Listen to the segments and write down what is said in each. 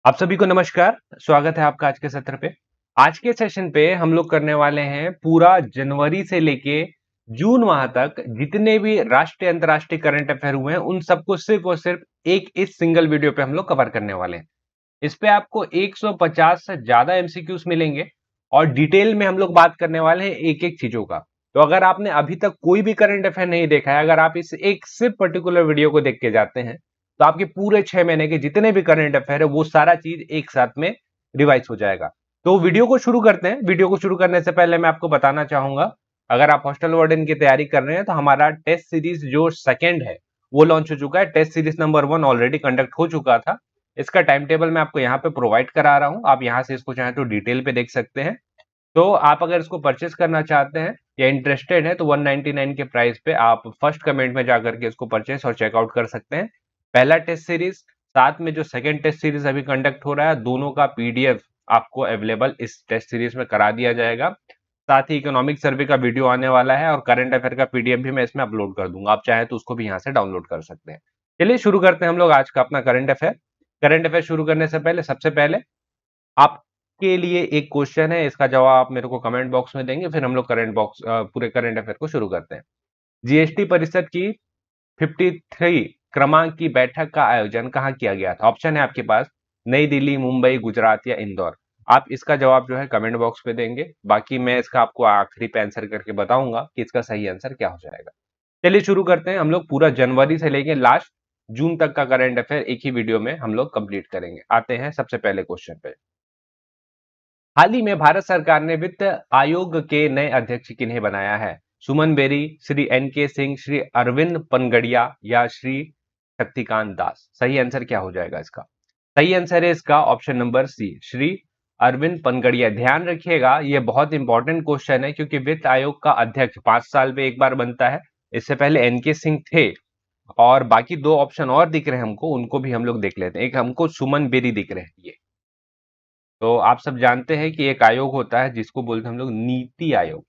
आप सभी को नमस्कार। स्वागत है आपका आज के सत्र पे। आज के सेशन पे हम लोग करने वाले हैं पूरा जनवरी से लेके जून माह तक जितने भी राष्ट्रीय अंतर्राष्ट्रीय करंट अफेयर हुए हैं उन सबको सिर्फ और सिर्फ एक इस सिंगल वीडियो पे हम लोग कवर करने वाले हैं। इस पे आपको 150 से ज्यादा एमसीक्यूज मिलेंगे और डिटेल में हम लोग बात करने वाले हैं एक एक चीजों का। तो अगर आपने अभी तक कोई भी करंट अफेयर नहीं देखा है, अगर आप इस एक सिर्फ पर्टिकुलर वीडियो को देख के जाते हैं तो आपके पूरे 6 महीने के जितने भी करंट अफेयर है वो सारा चीज एक साथ में रिवाइज हो जाएगा। तो वीडियो को शुरू करते हैं। वीडियो को शुरू करने से पहले मैं आपको बताना चाहूंगा, अगर आप हॉस्टल वार्डन की तैयारी कर रहे हैं तो हमारा टेस्ट सीरीज जो सेकंड है वो लॉन्च हो चुका है। Test series number 1 already conduct हो चुका था। इसका टाइम टेबल मैं आपको यहाँ पे प्रोवाइड करा रहा हूँ, आप यहाँ से इसको चाहे तो डिटेल पे देख सकते हैं। तो आप अगर इसको परचेस करना चाहते हैं या इंटरेस्टेड है तो 199 के प्राइस पे आप फर्स्ट कमेंट में जाकर के इसको परचेस और चेकआउट कर सकते हैं। पहला टेस्ट सीरीज साथ में जो सेकंड टेस्ट सीरीज अभी कंडक्ट हो रहा है, दोनों का पीडीएफ आपको अवेलेबल इस टेस्ट सीरीज में करा दिया जाएगा। साथ ही इकोनॉमिक सर्वे का वीडियो आने वाला है और करंट अफेयर का पीडीएफ भी मैं इसमें अपलोड कर दूंगा, आप चाहे तो उसको भी यहाँ से डाउनलोड कर सकते हैं। चलिए शुरू करते हैं हम लोग आज का अपना करंट अफेयर। करंट अफेयर शुरू करने से पहले सबसे पहले आपके लिए एक क्वेश्चन है, इसका जवाब आप मेरे को कमेंट बॉक्स में देंगे, फिर हम लोग पूरे करंट अफेयर को शुरू करते हैं। जीएसटी परिषद की 53 क्रमांक की बैठक का आयोजन कहाँ किया गया था? ऑप्शन है आपके पास नई दिल्ली, मुंबई, गुजरात या इंदौर। आप इसका जवाब जो है कमेंट बॉक्स पे देंगे, बाकी मैं इसका आपको आखिरी पे आंसर करके बताऊंगा कि इसका सही आंसर क्या हो जाएगा। चलिए शुरू करते हैं। हम लोग पूरा जनवरी से लेके लास्ट जून तक का करंट अफेयर एक ही वीडियो में हम लोग कंप्लीट करेंगे। आते हैं सबसे पहले क्वेश्चन पे। हाल ही में भारत सरकार ने वित्त आयोग के नए अध्यक्ष किन्हें बनाया है? सुमन बेरी, श्री एन के सिंह, श्री अरविंद पनगड़िया या श्री शक्तिकांत दास। सही आंसर क्या हो जाएगा इसका? सही आंसर है इसका option number C, Shri Arvind Panagariya. ध्यान रखिएगा ये बहुत इंपॉर्टेंट क्वेश्चन है क्योंकि वित्त आयोग का अध्यक्ष 5 साल में एक बार बनता है। इससे पहले एन के सिंह थे और बाकी दो ऑप्शन और दिख रहे हैं हमको, उनको भी हम लोग देख लेते हैं। एक हमको सुमन बेरी दिख रहे हैं ये। तो आप सब जानते हैं कि एक आयोग होता है जिसको बोलते हैं हम लोग नीति आयोग।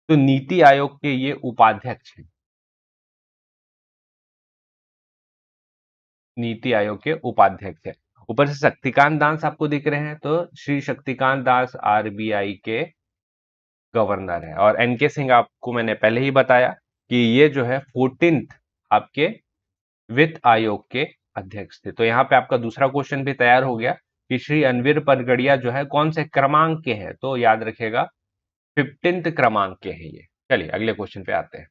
तो नीति आयोग के ये उपाध्यक्ष हैं, नीति आयोग के उपाध्यक्ष हैं। ऊपर से शक्तिकांत दास आपको दिख रहे हैं, तो श्री शक्तिकांत दास आरबीआई के गवर्नर है। और एनके सिंह आपको मैंने पहले ही बताया कि ये जो है 14th आपके वित्त आयोग के अध्यक्ष थे। तो यहाँ पे आपका दूसरा क्वेश्चन भी तैयार हो गया कि श्री अनवीर परगड़िया जो है कौन से क्रमांक के हैं? तो याद रखेगा 15th क्रमांक के हैं ये। चलिए अगले क्वेश्चन पे आते हैं।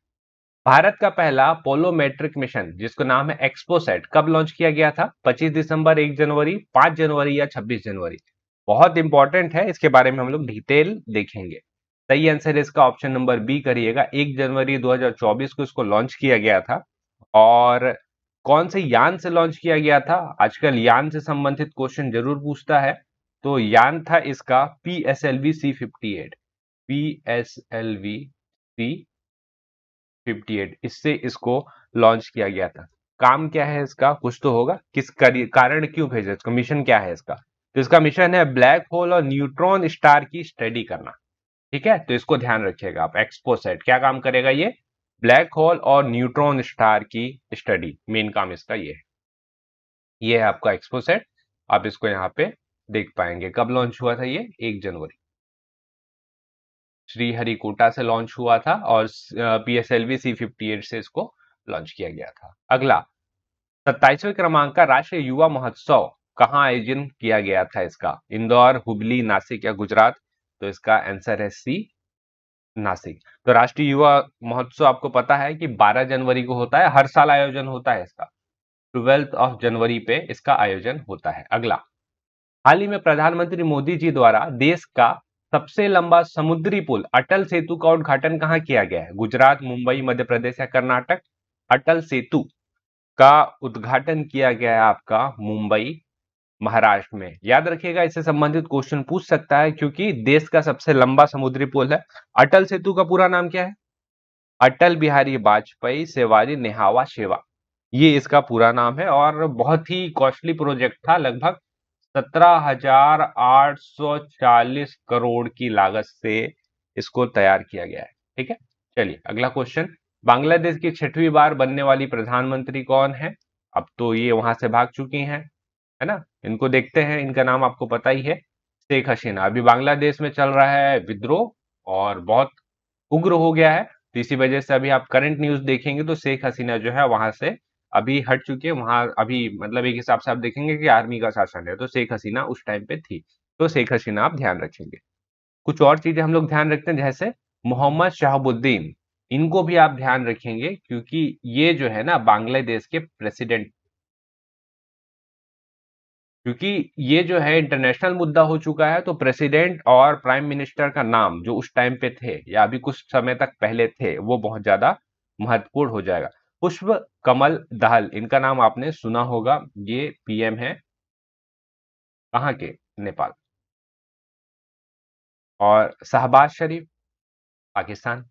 भारत का पहला पोलोमेट्रिक मिशन जिसका नाम है एक्सपोसैट कब लॉन्च किया गया था? 25 दिसंबर, 1 जनवरी, 5 जनवरी या 26 जनवरी। बहुत इंपॉर्टेंट है, इसके बारे में हम लोग डिटेल देखेंगे। सही आंसर इसका ऑप्शन नंबर बी करिएगा, 1 जनवरी 2024 को इसको लॉन्च किया गया था। और कौन से यान से लॉन्च किया गया था? आजकल यान से संबंधित क्वेश्चन जरूर पूछता है। तो यान था इसका PSLV C-58, PSLV C-58, इससे इसको लॉन्च किया गया था। काम क्या है इसका? कुछ तो होगा, किस कारण क्यों भेजा इसका, मिशन क्या है इसका? तो इसका मिशन है ब्लैक होल और न्यूट्रॉन स्टार की स्टडी करना। ठीक है, तो इसको ध्यान रखिएगा आप। एक्सपोसैट क्या काम करेगा? ये ब्लैक होल और न्यूट्रॉन स्टार की स्टडी, मेन काम इसका ये है आपका एक्सपोसैट। आप इसको यहाँ पे देख पाएंगे। कब लॉन्च हुआ था ये? 1 जनवरी, श्रीहरिकोटा से लॉन्च हुआ था और PSLV C-58 से इसको लॉन्च किया गया था। अगला 27वें क्रमांक का राष्ट्रीय युवा महोत्सव कहाँ आयोजन किया गया था इसका? इंदौर, हुबली, नासिक या गुजरात। तो इसका आंसर है सी, नासिक। तो राष्ट्रीय युवा महोत्सव आपको पता है कि 12 जनवरी को होता है, हर साल आयोजन होता है इसका। 12 जनवरी पे इसका आयोजन होता है। अगला, हाल ही में प्रधानमंत्री मोदी जी द्वारा देश का सबसे लंबा समुद्री पुल अटल सेतु का उद्घाटन कहाँ किया गया है? गुजरात, मुंबई, मध्य प्रदेश या कर्नाटक। अटल सेतु का उद्घाटन किया गया है आपका मुंबई, महाराष्ट्र में। याद रखिएगा इससे संबंधित क्वेश्चन पूछ सकता है क्योंकि देश का सबसे लंबा समुद्री पुल है। अटल सेतु का पूरा नाम क्या है? अटल बिहारी वाजपेयी सेवारी नेहावा शेवा, ये इसका पूरा नाम है। और बहुत ही कॉस्टली प्रोजेक्ट था, लगभग 17,840 करोड़ की लागत से इसको तैयार किया गया है। ठीक है, चलिए अगला क्वेश्चन। बांग्लादेश की 6वीं बार बनने वाली प्रधानमंत्री कौन है? अब तो ये वहां से भाग चुकी हैं। है ना? इनको देखते हैं, इनका नाम आपको पता ही है, शेख हसीना। अभी बांग्लादेश में चल रहा है विद्रोह और बहुत उग्र हो गया है, तो इसी वजह से अभी आप करंट न्यूज़ देखेंगे तो शेख हसीना जो है वहां से अभी हट चुके हैं। वहां अभी मतलब एक हिसाब से आप देखेंगे कि आर्मी का शासन है, तो शेख हसीना उस टाइम पे थी। तो शेख हसीना आप ध्यान रखेंगे। कुछ और चीजें हम लोग ध्यान रखते हैं, जैसे मोहम्मद शहाबुद्दीन, इनको भी आप ध्यान रखेंगे क्योंकि ये जो है ना बांग्लादेश के प्रेसिडेंट, क्योंकि ये जो है इंटरनेशनल मुद्दा हो चुका है, तो प्रेसिडेंट और प्राइम मिनिस्टर का नाम जो उस टाइम पे थे या अभी कुछ समय तक पहले थे, वो बहुत ज्यादा महत्वपूर्ण हो जाएगा। पुष्प कमल दहल, इनका नाम आपने सुना होगा, ये पीएम है कहाँ के, नेपाल। और शहबाज शरीफ, पाकिस्तान।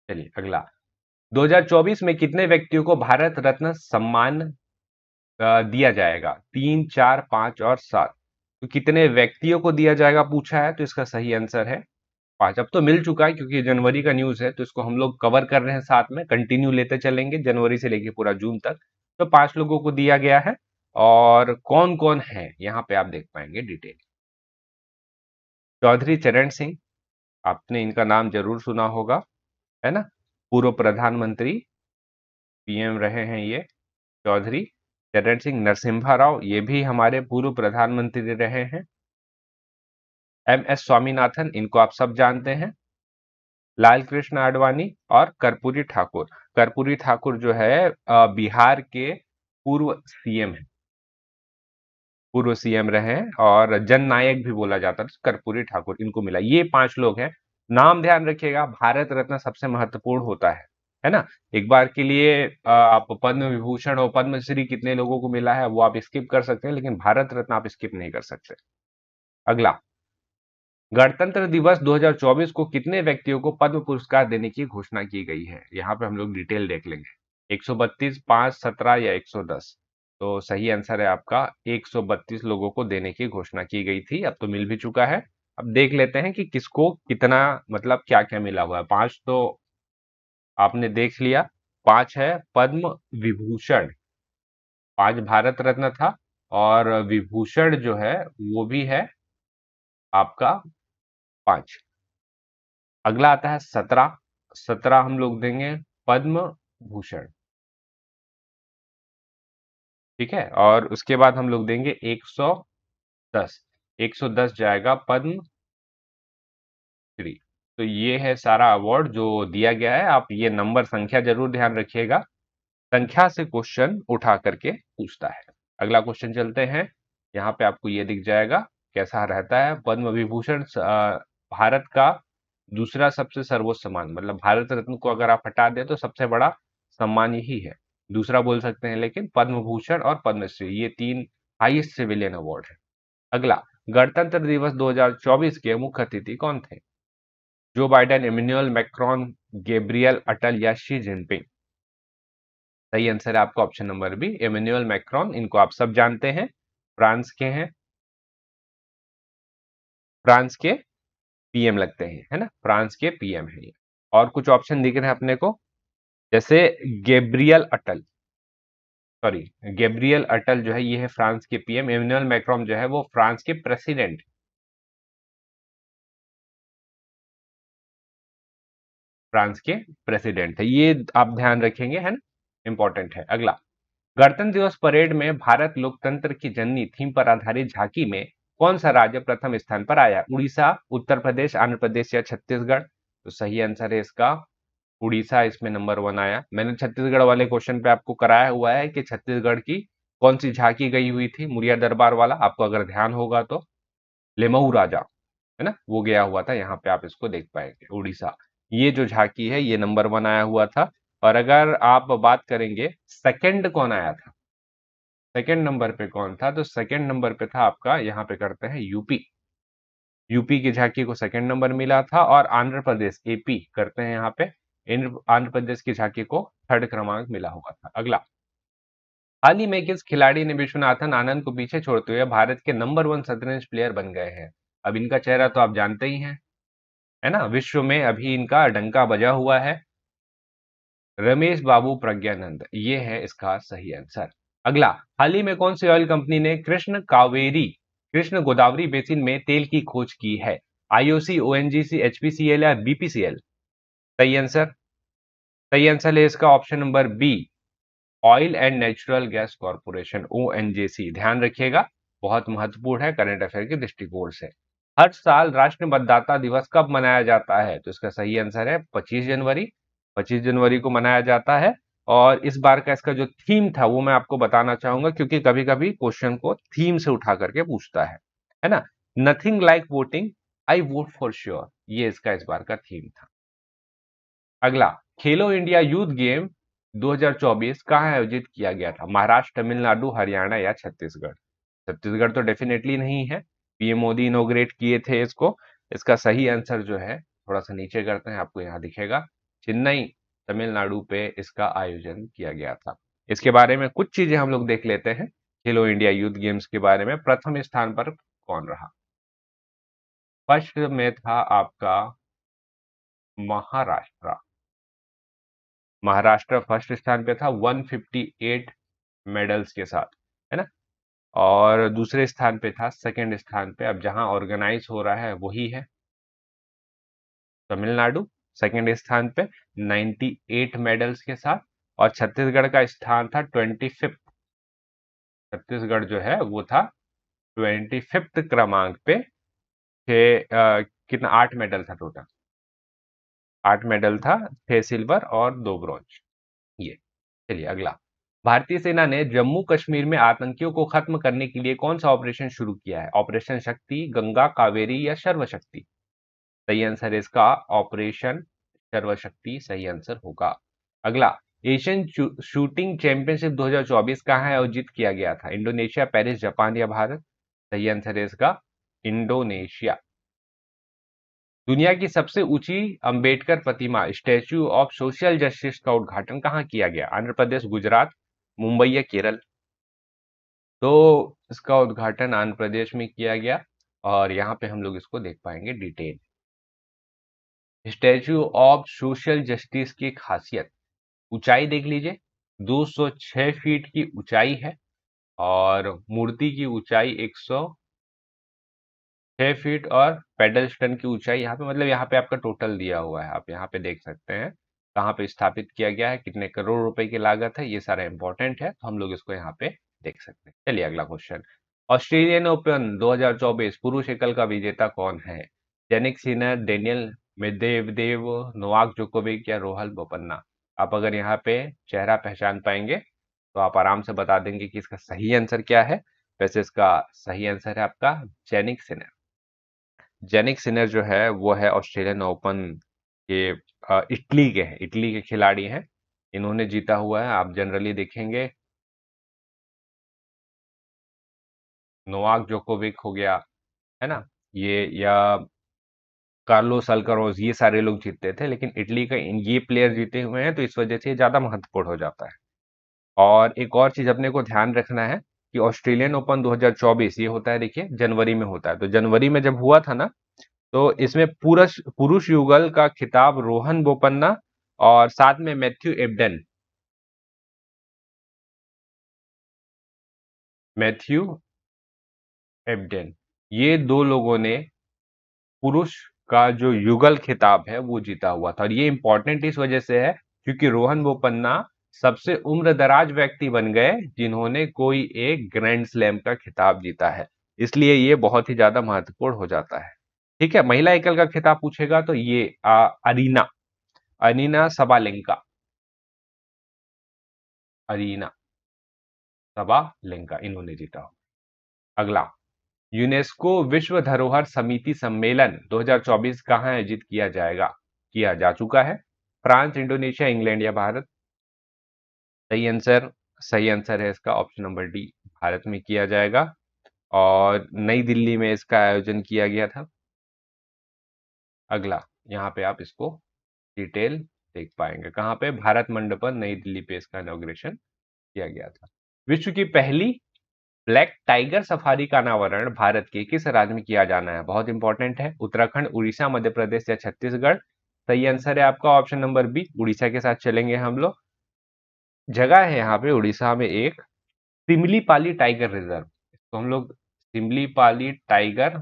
चलिए अगला, 2024 में कितने व्यक्तियों को भारत रत्न सम्मान दिया जाएगा? 3, 4, 5 और 7। तो कितने व्यक्तियों को दिया जाएगा पूछा है, तो इसका सही आंसर है 5। अब तो मिल चुका है क्योंकि जनवरी का न्यूज़ है, तो इसको हम लोग कवर कर रहे हैं, साथ में कंटिन्यू लेते चलेंगे जनवरी से लेके पूरा जून तक। तो 5 लोगों को दिया गया है। और कौन-कौन है यहाँ पे आप देख पाएंगे डिटेल। चौधरी चरण सिंह, आपने इनका नाम जरूर सुना होगा, है ना? पूर्व प्रधानमंत्री, पीएम रहे हैं ये चौधरी चरण सिंह। नरसिम्हा राव, ये भी हमारे पूर्व प्रधानमंत्री रहे हैं। एम एस स्वामीनाथन, इनको आप सब जानते हैं। लाल कृष्ण आडवाणी और कर्पूरी ठाकुर। कर्पूरी ठाकुर जो है बिहार के पूर्व सीएम है, पूर्व सीएम रहे हैं और जननायक भी बोला जाता है। कर्पूरी ठाकुर, इनको मिला। ये 5 लोग हैं। नाम ध्यान रखिएगा, भारत रत्न सबसे महत्वपूर्ण होता है ना? एक बार के लिए आप पद्म विभूषण और पद्मश्री कितने लोगों को मिला है वो आप स्किप कर सकते हैं, लेकिन भारत रत्न आप स्किप नहीं कर सकते। अगला, गणतंत्र दिवस 2024 को कितने व्यक्तियों को पद्म पुरस्कार देने की घोषणा की गई है? यहाँ पे हम लोग डिटेल देख लेंगे। 132, 5, 17 या 110। तो सही आंसर है आपका 132 लोगों को देने की घोषणा की गई थी। अब तो मिल भी चुका है। अब देख लेते हैं कि किसको कितना, मतलब क्या क्या मिला हुआ है। 5 तो आपने देख लिया। 5 है पद्म विभूषण, 5 भारत रत्न था, और विभूषण जो है वो भी है आपका 5। अगला आता है 17। 17 हम लोग देंगे पद्म भूषण, ठीक है। और उसके बाद हम लोग देंगे 110। 110 जाएगा पद्म श्री। तो ये है सारा अवार्ड जो दिया गया है। आप ये नंबर संख्या जरूर ध्यान रखिएगा, संख्या से क्वेश्चन उठा करके पूछता है। अगला क्वेश्चन चलते हैं। यहाँ पे आपको ये दिख जाएगा कैसा रहता है। पद्म विभूषण भारत का दूसरा सबसे सर्वोच्च सम्मान, मतलब भारत रत्न को अगर आप हटा दें तो सबसे बड़ा सम्मान यही है। दूसरा बोल सकते हैं, लेकिन पद्म भूषण और पद्मश्री ये 3 हाईएस्ट सिविलियन अवार्ड है। अगला, गणतंत्र दिवस 2024 के मुख्य अतिथि कौन थे? Joe Biden, Emmanuel Macron, Gabriel Attal या शी जिनपिंग। सही आंसर है आपका option number B, Emmanuel Macron. इनको आप सब जानते हैं, फ्रांस के हैं, फ्रांस के पीएम लगते हैं, है ना? फ्रांस के पीएम है ये। और कुछ ऑप्शन दिख रहे हैं अपने को, जैसे गैब्रियल अटल, सॉरी, गैब्रियल अटल जो है ये है फ्रांस के पीएम। इमेन्युअल मैक्रोन जो है वो फ्रांस के प्रेसिडेंट, फ्रांस के प्रेसिडेंट है। ये आप ध्यान रखेंगे, है ना? इंपॉर्टेंट है। अगला, गणतंत्र दिवस परेड में भारत लोकतंत्र की जननी थीम पर आधारित झांकी में कौन सा राज्य प्रथम स्थान पर आया? उड़ीसा, उत्तर प्रदेश, आंध्र प्रदेश या छत्तीसगढ़। तो सही आंसर है इसका उड़ीसा, इसमें नंबर 1 आया। मैंने छत्तीसगढ़ वाले क्वेश्चन पे आपको कराया हुआ है कि छत्तीसगढ़ की कौन सी झांकी गई हुई थी, मुरिया दरबार वाला, आपको अगर ध्यान होगा तो। लेमऊ राजा, है ना, वो गया हुआ था। यहाँ पे आप इसको देख पाएंगे उड़ीसा। ये जो झांकी है ये नंबर 1 आया हुआ था। और अगर आप बात करेंगे सेकंड कौन आया था, सेकंड नंबर पे कौन था, तो सेकंड नंबर पे था आपका, यहाँ पे करते हैं यूपी। यूपी की झांकी को सेकंड नंबर मिला था। और आंध्र प्रदेश, एपी करते हैं यहाँ पे, इन आंध्र प्रदेश की झांकी को थर्ड क्रमांक मिला हुआ था। अगला, हाल ही में किस खिलाड़ी ने विश्वनाथन आनंद को पीछे छोड़ते हुए भारत के नंबर 1 शतरंज प्लेयर बन गए हैं? अब इनका चेहरा तो आप जानते ही हैं, है ना? विश्व में अभी इनका डंका बजा हुआ है। रमेश बाबू प्रज्ञानंद, ये है इसका सही आंसर। अगला, हाल ही में कौन सी ऑयल कंपनी ने कृष्ण गोदावरी बेसिन में तेल की खोज की है? आईओसी, ओएनजीसी, एचपीसीएल या बीपीसीएल? सही आंसर, सही आंसर है इसका option number B, oil and natural gas corporation, ONGC. ध्यान रखिएगा, बहुत महत्वपूर्ण है करंट अफेयर के दृष्टिकोण से। हर साल राष्ट्रीय मतदाता दिवस कब मनाया जाता है? तो इसका सही आंसर है 25 जनवरी। 25 जनवरी को मनाया जाता है। और इस बार का इसका जो थीम था वो मैं आपको बताना चाहूंगा, क्योंकि कभी कभी क्वेश्चन को थीम से उठा करके पूछता है ना। Nothing like voting, I vote for sure, ये इसका इस बार का थीम था। अगला, खेलो इंडिया यूथ गेम 2024 कहाँ आयोजित किया गया था? महाराष्ट्र, तमिलनाडु, हरियाणा या छत्तीसगढ़? छत्तीसगढ़ तो डेफिनेटली नहीं है, पीएम मोदी इनोग्रेट किए थे इसको। इसका सही आंसर जो है, थोड़ा सा नीचे करते हैं, आपको यहाँ दिखेगा, चेन्नई, तमिलनाडु पे इसका आयोजन किया गया था। इसके बारे में कुछ चीजें हम लोग देख लेते हैं। खेलो इंडिया यूथ गेम्स के बारे में प्रथम स्थान पर कौन रहा? फर्स्ट में था आपका महाराष्ट्र। महाराष्ट्र फर्स्ट स्थान पे था 158 मेडल्स के साथ, है ना। और दूसरे स्थान पे था, सेकंड स्थान पे, अब जहां ऑर्गेनाइज हो रहा है वही है तमिलनाडु, सेकंड स्थान पे 98 मेडल्स के साथ। और छत्तीसगढ़ का स्थान था 25th। छत्तीसगढ़ जो है वो था 25th क्रमांक पे। कितना, 8 मेडल था टोटल, 8 मेडल था, 6 सिल्वर और 2 ब्रॉन्ज। ये, चलिए अगला, भारतीय सेना ने जम्मू कश्मीर में आतंकियों को खत्म करने के लिए कौन सा ऑपरेशन शुरू किया है? ऑपरेशन शक्ति, गंगा, कावेरी या सर्वशक्ति? सही आंसर है इसका ऑपरेशन सर्वशक्ति सही आंसर होगा। अगला, एशियन शूटिंग चैंपियनशिप 2024 कहाँ आयोजित किया गया था? इंडोनेशिया, पेरिस, जापान या भारत? सही आंसर है इसका इंडोनेशिया। दुनिया की सबसे ऊंची अंबेडकर प्रतिमा, स्टैच्यू ऑफ सोशल जस्टिस का उद्घाटन कहाँ किया गया? आंध्र प्रदेश, गुजरात, मुंबई या केरल? तो इसका उद्घाटन आंध्र प्रदेश में किया गया। और यहाँ पे हम लोग इसको देख पाएंगे detail. Statue of social justice की खासियत, ऊंचाई देख लीजिए, 206 फीट की ऊंचाई है। और मूर्ति की ऊंचाई 106 फीट, और पेडल स्टैंड की ऊंचाई यहाँ पे, मतलब यहाँ पे आपका टोटल दिया हुआ है, आप यहाँ पे देख सकते हैं कहाँ पे स्थापित किया गया है, कितने करोड़ रुपए की लागत है, ये सारा इंपॉर्टेंट है, तो हम लोग इसको यहाँ पे देख सकते हैं। चलिए अगला क्वेश्चन, ऑस्ट्रेलियन ओपन 2024 पुरुष एकल का विजेता कौन है? Jannik Sinner, Daniel Medvedev, Novak Djokovic या रोहन बोपन्ना? आप अगर यहाँ पे चेहरा पहचान पाएंगे तो आप आराम से बता देंगे कि इसका सही आंसर क्या है। वैसे इसका सही आंसर है आपका जेनिक सिनर। जेनिक सिनर जो है वो है ऑस्ट्रेलियन ओपन के इटली के हैं, इटली के खिलाड़ी हैं। इन्होंने जीता हुआ है, आप जनरली देखेंगे नोवाक जोकोविक हो गया, है ना, या कार्लोस अल्काराज, ये सारे लोग जीतते थे, लेकिन इटली का ये प्लेयर जीते हुए हैं, तो इस वजह से ज्यादा महत्वपूर्ण हो जाता है। और एक और चीज अपने को ध्यान रखना है कि ऑस्ट्रेलियन ओपन 2024 ये होता है, देखिए जनवरी में होता है, तो जनवरी में जब हुआ था ना, तो इसमें पुरुष पुरुष युगल का खिताब रोहन बोपन्ना और साथ में मैथ्यू एब्डेन, ये दो लोगों ने पुरुष का जो युगल खिताब है वो जीता हुआ था। और ये इंपॉर्टेंट इस वजह से है क्योंकि रोहन बोपन्ना सबसे उम्रदराज व्यक्ति बन गए जिन्होंने कोई एक ग्रैंड स्लैम का खिताब जीता है, इसलिए ये बहुत ही ज्यादा महत्वपूर्ण हो जाता है। ठीक है, महिला एकल का खिताब पूछेगा तो ये अरीना अनीना सबालेंका, अरीना सबालेंका इन्होंने जीता। अगला, यूनेस्को विश्व धरोहर समिति सम्मेलन 2024 कहाँ आयोजित किया जा चुका है? फ्रांस, इंडोनेशिया, इंग्लैंड या भारत? सही आंसर, सही आंसर है इसका ऑप्शन नंबर डी, भारत में किया जाएगा। और नई दिल्ली में इसका आयोजन किया गया था। अगला, यहाँ पे आप इसको डिटेल देख पाएंगे, कहाँ पे, भारत मंडपम नई दिल्ली पे इसका इनॉग्रेशन किया गया था। विश्व की पहली ब्लैक टाइगर सफारी का अनावरण भारत के किस राज्य में किया जाना है? बहुत इंपॉर्टेंट है, उत्तराखंड, उड़ीसा, मध्य प्रदेश या छत्तीसगढ़? सही आंसर है आपका ऑप्शन नंबर बी, उड़ीसा के साथ चलेंगे हम लोग। जगह है यहाँ पे उड़ीसा में एक, सिमलीपाली टाइगर रिजर्व, इसको हम लोग सिमलीपाली टाइगर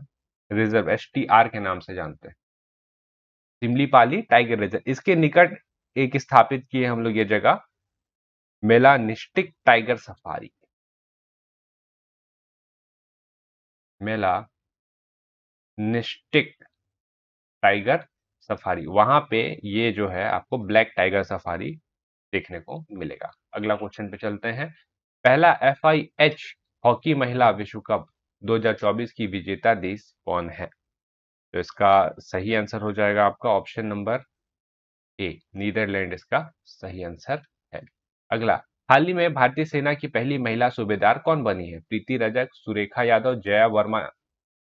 रिजर्व STR के नाम से जानते हैं। सिमलीपाली टाइगर रिजर्व, इसके निकट एक स्थापित किए हम लोग ये जगह melanistic tiger safari, melanistic tiger safari, वहां पे ये जो है आपको ब्लैक टाइगर सफारी देखने को मिलेगा। अगला क्वेश्चन पे चलते हैं। पहला FIH हॉकी महिला विश्व कप 2024 की विजेता देश कौन है? तो इसका सही आंसर हो जाएगा आपका ऑप्शन नंबर ए, नीदरलैंड इसका सही आंसर है। अगला, हाल ही में भारतीय सेना की पहली महिला सूबेदार कौन बनी है? प्रीति रजक, सुरेखा यादव, जया वर्मा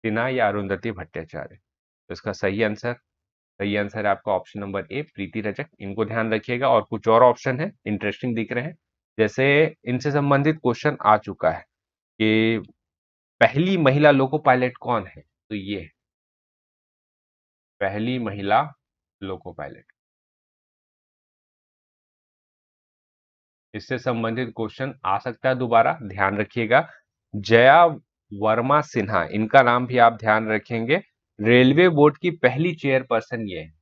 सिन्हा या अरुंधति भट्टाचार्य? तो इसका सही आंसर है आपका ऑप्शन नंबर ए, प्रीति रजक। इनको ध्यान रखिएगा। और कुछ और ऑप्शन है इंटरेस्टिंग दिख रहे हैं, जैसे इनसे संबंधित क्वेश्चन आ चुका है कि पहली महिला लोको पायलट कौन है? तो ये है, पहली महिला लोको पायलट। इससे संबंधित क्वेश्चन आ सकता है दोबारा, ध्यान रखिएगा। जया वर्मा सिन्हा, इनका नाम भी आप ध्यान रखेंगे। रेलवे बोर्ड की पहली चेयरपर्सन ये है।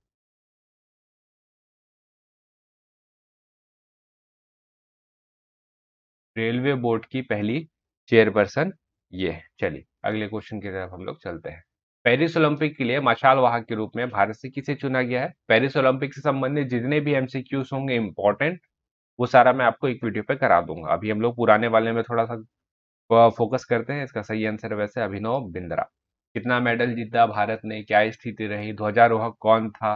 रेलवे बोर्ड की पहली चेयरपर्सन ये है। चलिए अगले क्वेश्चन की तरफ हम लोग चलते हैं। पेरिस ओलंपिक के लिए मशाल वाहक के रूप में भारत से किसे चुना गया है? पेरिस ओलंपिक से संबंधित जितने भी MCQs होंगे इंपॉर्टेंट, वो सारा मैं आपको एक वीडियो पे करा दूंगा। अभी हम लोग पुराने वाले में थोड़ा सा फोकस करते हैं। इसका सही आंसर है वैसे अभिनव बिंद्रा। कितना मेडल जीता भारत ने, क्या स्थिति रही, ध्वजारोहक कौन था,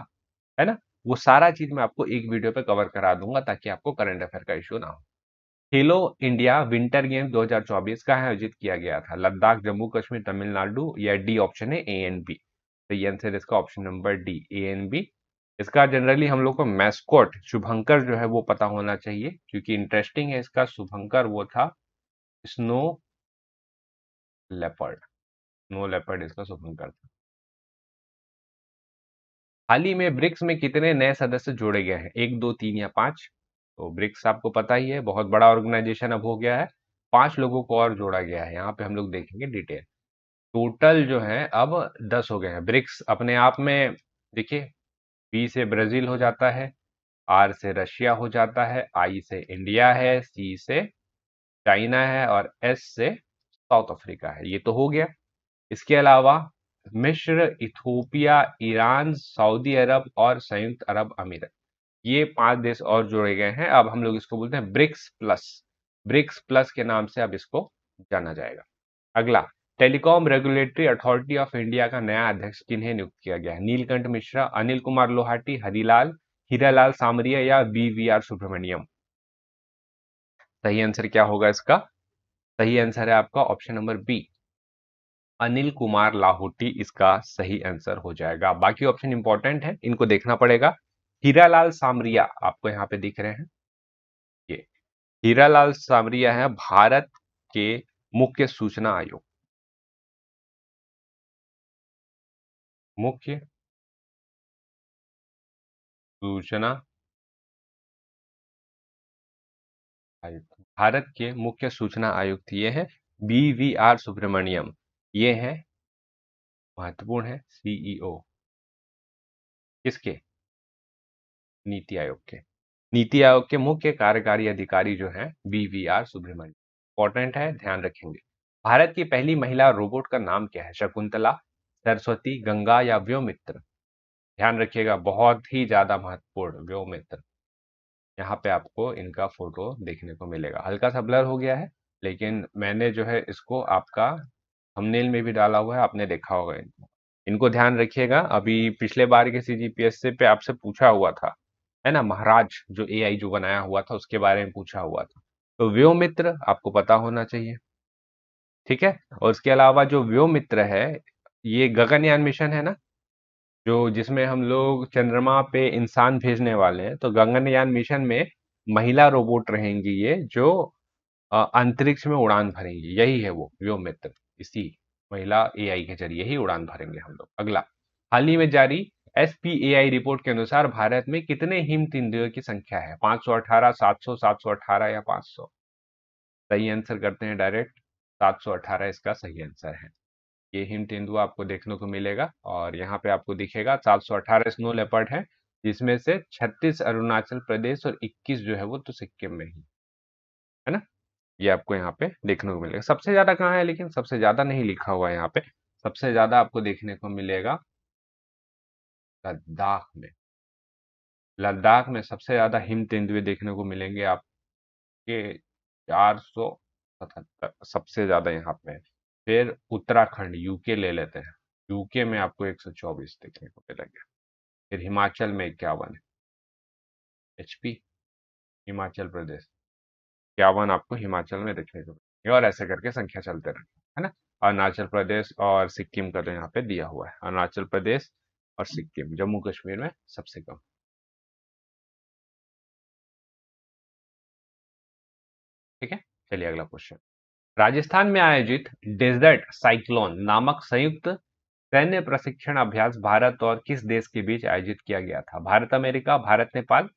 है ना? वो सारा चीज मैं आपको एक वीडियो पे कवर करा दूंगा ताकि आपको करंट अफेयर का इश्यू ना हो। खेलो इंडिया विंटर गेम 2024 कहाँ आयोजित किया गया था? लद्दाख, जम्मू कश्मीर, तमिलनाडु या डी ऑप्शन है A एंड B? तो ये आंसर इसका option number D, A and B। इसका जनरली हम लोग को मैस्कॉट शुभंकर जो है वो पता होना चाहिए, क्योंकि इंटरेस्टिंग है इसका शुभंकर वो था स्नो लेपर्ड, स्नो लेपर्ड इसका शुभंकर था। हाल ही में ब्रिक्स में कितने नए सदस्य जोड़े गए हैं? 1, 2, 3 या 5? तो ब्रिक्स आपको पता ही है, बहुत बड़ा ऑर्गेनाइजेशन अब हो गया है। 5 लोगों को और जोड़ा गया है, यहाँ पे हम लोग देखेंगे डिटेल। टोटल जो है अब 10 हो गए हैं। ब्रिक्स अपने आप में देखिए, B से ब्राजील हो जाता है, R से रशिया हो जाता है, I से इंडिया है, C से चाइना है और S से साउथ अफ्रीका है। ये तो हो गया। इसके अलावा मिस्र, इथोपिया, ईरान, सऊदी अरब और संयुक्त अरब अमीरात, ये 5 देश और जोड़े गए हैं। अब हम लोग इसको बोलते हैं ब्रिक्स प्लस। ब्रिक्स प्लस के नाम से अब इसको जाना जाएगा। अगला, telecom regulatory authority of India का नया अध्यक्ष किन्हें नियुक्त किया गया है? नीलकंठ मिश्रा, अनिल कुमार लोहाटी, हरिलाल हीरालाल सामरिया या BVR सुब्रमण्यम? सही आंसर क्या होगा इसका? सही आंसर है आपका option number B, Anil Kumar Lahoti इसका सही आंसर हो जाएगा। बाकी ऑप्शन इंपॉर्टेंट है, इनको देखना पड़ेगा। हीरालाल सामरिया आपको यहाँ पे दिख रहे हैं, ये हीरालाल सामरिया है भारत के मुख्य सूचना आयोग, मुख्य सूचना आयुक्त, भारत के मुख्य सूचना आयुक्त ये है BVR सुब्रमण्यम। ये है महत्वपूर्ण है CEO किसके? नीति आयोग के। नीति आयोग के मुख्य कार्यकारी अधिकारी जो हैं BVR सुब्रमण्यम। इंपॉर्टेंट है, ध्यान रखेंगे। भारत की पहली महिला रोबोट का नाम क्या है? शकुंतला, सरस्वती, गंगा या व्योमित्र? ध्यान रखिएगा, बहुत ही ज्यादा महत्वपूर्ण, व्योमित्र। यहाँ पे आपको इनका फोटो देखने को मिलेगा। हल्का सा ब्लर हो गया है, लेकिन मैंने जो है इसको आपका थंबनेल में भी डाला हुआ है, आपने देखा होगा इनको। इनको ध्यान रखिएगा। अभी पिछले बार के CGPSC पे आपसे पूछा हुआ था, है ना, महाराज जो AI जो बनाया हुआ था उसके बारे में पूछा हुआ था। तो व्योमित्र आपको पता होना चाहिए, ठीक है। और उसके अलावा जो व्योमित्र है, ये गगनयान मिशन है ना, जो जिसमें हम लोग चंद्रमा पे इंसान भेजने वाले हैं, तो गगनयान मिशन में महिला रोबोट रहेंगी ये, जो अंतरिक्ष में उड़ान भरेंगी। यही है वो व्योमित्र, इसी महिला AI के जरिए ही उड़ान भरेंगे हम लोग। अगला, हाल ही में जारी SPAI रिपोर्ट के अनुसार भारत में कितने हिम तेंदुओं की संख्या है? 518, 700, 718 या 500? सही आंसर करते हैं डायरेक्ट। 718 इसका सही आंसर है। ये हिम तेंदुआ आपको देखने को मिलेगा और यहाँ पे आपको दिखेगा 718 स्नो लेपर्ड है, जिसमें से 36 अरुणाचल प्रदेश और 21 जो है वो तो सिक्किम में ही है ना। ये आपको यहाँ पे देखने को मिलेगा। सबसे ज्यादा कहाँ है, लेकिन सबसे ज्यादा नहीं लिखा हुआ है यहाँ पे। सबसे ज्यादा आपको देखने को मिलेगा लद्दाख में। लद्दाख में सबसे ज्यादा हिम तेंदुए देखने को मिलेंगे आपके, 477 सबसे ज्यादा यहाँ पे है। फिर उत्तराखंड यूके ले लेते हैं, यूके में आपको 124 देखने को मिलेंगे। फिर हिमाचल में 51 एचपी, हिमाचल प्रदेश 51 आपको हिमाचल में देखने को मिलेंगे, और ऐसे करके संख्या चलते रहेंगे, है ना। अरुणाचल प्रदेश और सिक्किम का तो यहाँ पे दिया हुआ है, अरुणाचल प्रदेश और सिक्किम, जम्मू कश्मीर में सबसे कम। ठीक है, चलिए अगला क्वेश्चन। राजस्थान में आयोजित डेजर्ट साइक्लोन नामक संयुक्त सैन्य प्रशिक्षण अभ्यास भारत और किस देश के बीच आयोजित किया गया था? भारत अमेरिका, भारत नेपाल,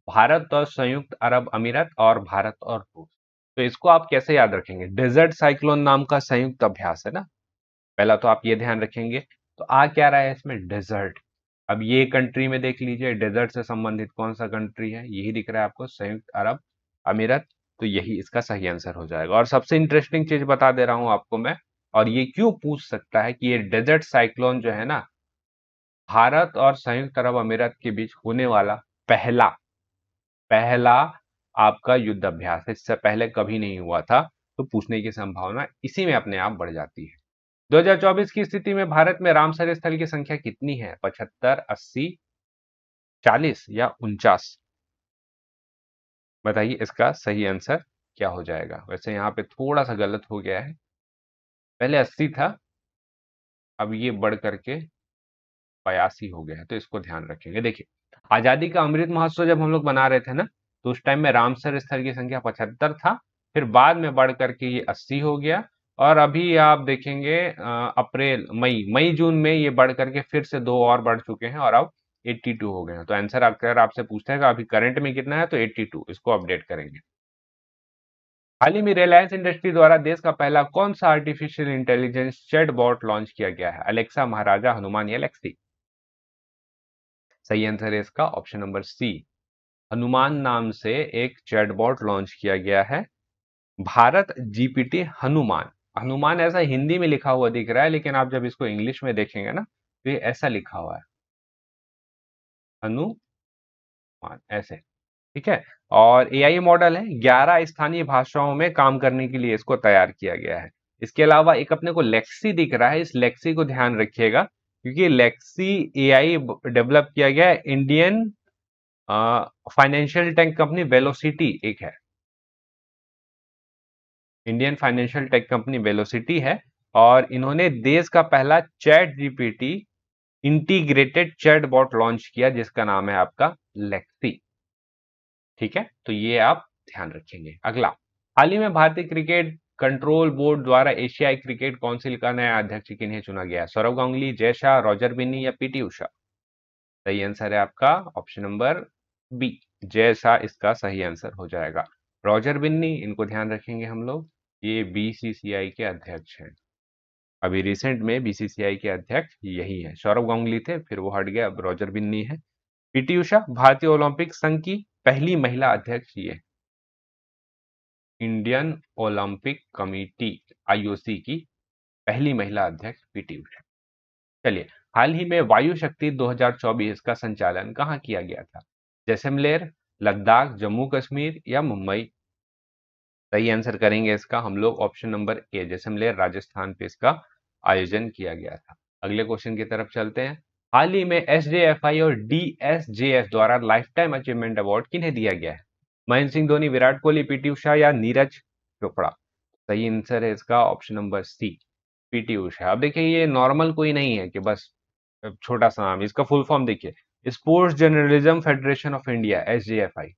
भारत और संयुक्त अरब अमीरात, और भारत और रूस। तो इसको आप कैसे याद रखेंगे? डेजर्ट साइक्लोन नाम का संयुक्त अभ्यास है ना, पहला तो आप ये ध्यान रखेंगे। तो आ क्या रहा है इसमें? डेजर्ट। अब ये कंट्री में देख लीजिए, डेजर्ट से संबंधित कौन सा कंट्री है, यही दिख रहा है आपको, संयुक्त अरब अमीरात। तो यही इसका सही आंसर हो जाएगा। और सबसे इंटरेस्टिंग चीज बता दे रहा हूं आपको मैं, और ये क्यों पूछ सकता है कि ये डेजर्ट साइक्लोन जो है ना, भारत और संयुक्त अरब अमीरात के बीच होने वाला पहला पहला आपका युद्ध अभ्यास है। इससे पहले कभी नहीं हुआ था, तो पूछने की संभावना इसी में अपने आप बढ़ जाती है। 2024 की स्थिति में भारत में रामसर स्थल की संख्या कितनी है? 75, 80, 40 या 49? बताइए इसका सही आंसर क्या हो जाएगा। वैसे यहाँ पे थोड़ा सा गलत हो गया है, पहले 80 था, अब ये बढ़ करके 82 हो गया है, तो इसको ध्यान रखेंगे। देखिए, आजादी का अमृत महोत्सव जब हम लोग मना रहे थे ना, तो उस टाइम में रामसर स्थल की संख्या 75 था, फिर बाद में बढ़ करके ये 80 हो गया, और अभी आप देखेंगे अप्रैल मई मई जून में ये बढ़ करके फिर से दो और बढ़ चुके हैं, और अब 82 हो गए हैं। तो आंसर अगर आपसे पूछता है कि अभी करंट में कितना है, तो 82, इसको अपडेट करेंगे। हाल ही में रिलायंस इंडस्ट्री द्वारा देश का पहला कौन सा आर्टिफिशियल इंटेलिजेंस चैटबॉट लॉन्च किया गया है? अलेक्सा, महाराजा, हनुमान या लेक्सी? सही आंसर है इसका ऑप्शन नंबर सी, हनुमान नाम से एक चैटबॉट लॉन्च किया गया है, भारत जीपीटी हनुमान। हनुमान ऐसा हिंदी में लिखा हुआ दिख रहा है, लेकिन आप जब इसको इंग्लिश में देखेंगे ना, तो ये ऐसा लिखा हुआ है, हनुमान, ऐसे। ठीक है। और एआई मॉडल है, 11 स्थानीय भाषाओं में काम करने के लिए इसको तैयार किया गया है। इसके अलावा एक अपने को लेक्सी दिख रहा है, इस लेक्सी को ध्यान रखिएगा, क्योंकि लेक्सी एआई डेवलप किया गया है, Indian financial tech company velocity एक है, Indian financial tech company velocity है, और इन्होंने देश का पहला chat GPT integrated chatbot launch किया, जिसका नाम है आपका लेक्सी। ठीक है, तो ये आप ध्यान रखेंगे। अगला, हाल ही में भारतीय क्रिकेट कंट्रोल बोर्ड द्वारा एशियाई क्रिकेट काउंसिल का नया अध्यक्ष किन्हें चुना गया? सौरव गांगुली, जय शाह, रॉजर बिन्नी या पीटी उषा? सही आंसर है आपका option number B, Jay Shah इसका सही आंसर हो जाएगा। रॉजर बिन्नी, इनको ध्यान रखेंगे हम लोग, ये बीसीसीआई के अध्यक्ष हैं। अभी रिसेंट में बीसीसीआई के अध्यक्ष यही है। सौरव गांगुली थे, फिर वो हट गया, अब रॉजर बिन्नी है। पीटी उषा भारतीय ओलंपिक संघ की पहली महिला अध्यक्ष, ये इंडियन ओलंपिक कमेटी आईओसी की पहली महिला अध्यक्ष पीटी उषा। चलिए, हाल ही में वायु शक्ति 2024 का संचालन कहाँ किया गया था? जैसलमेर, लद्दाख, जम्मू कश्मीर या मुंबई? सही आंसर करेंगे इसका हम लोग ऑप्शन नंबर ए, जैसलमेर राजस्थान पे इसका आयोजन किया गया था। अगले क्वेश्चन की तरफ चलते हैं। हाल ही में एसजेएफआई और डीएसजेएफ द्वारा लाइफ टाइम अचीवमेंट अवार्ड किन्हें दिया गया है? महेंद्र सिंह धोनी, विराट कोहली, पीटी उषा या नीरज चोपड़ा? सही आंसर है इसका ऑप्शन नंबर सी, पीटी उषा। अब देखिए, ये नॉर्मल कोई नहीं है कि बस छोटा सा नाम, इसका फुल फॉर्म देखिए, Sports Journalism Federation of India, SJFI,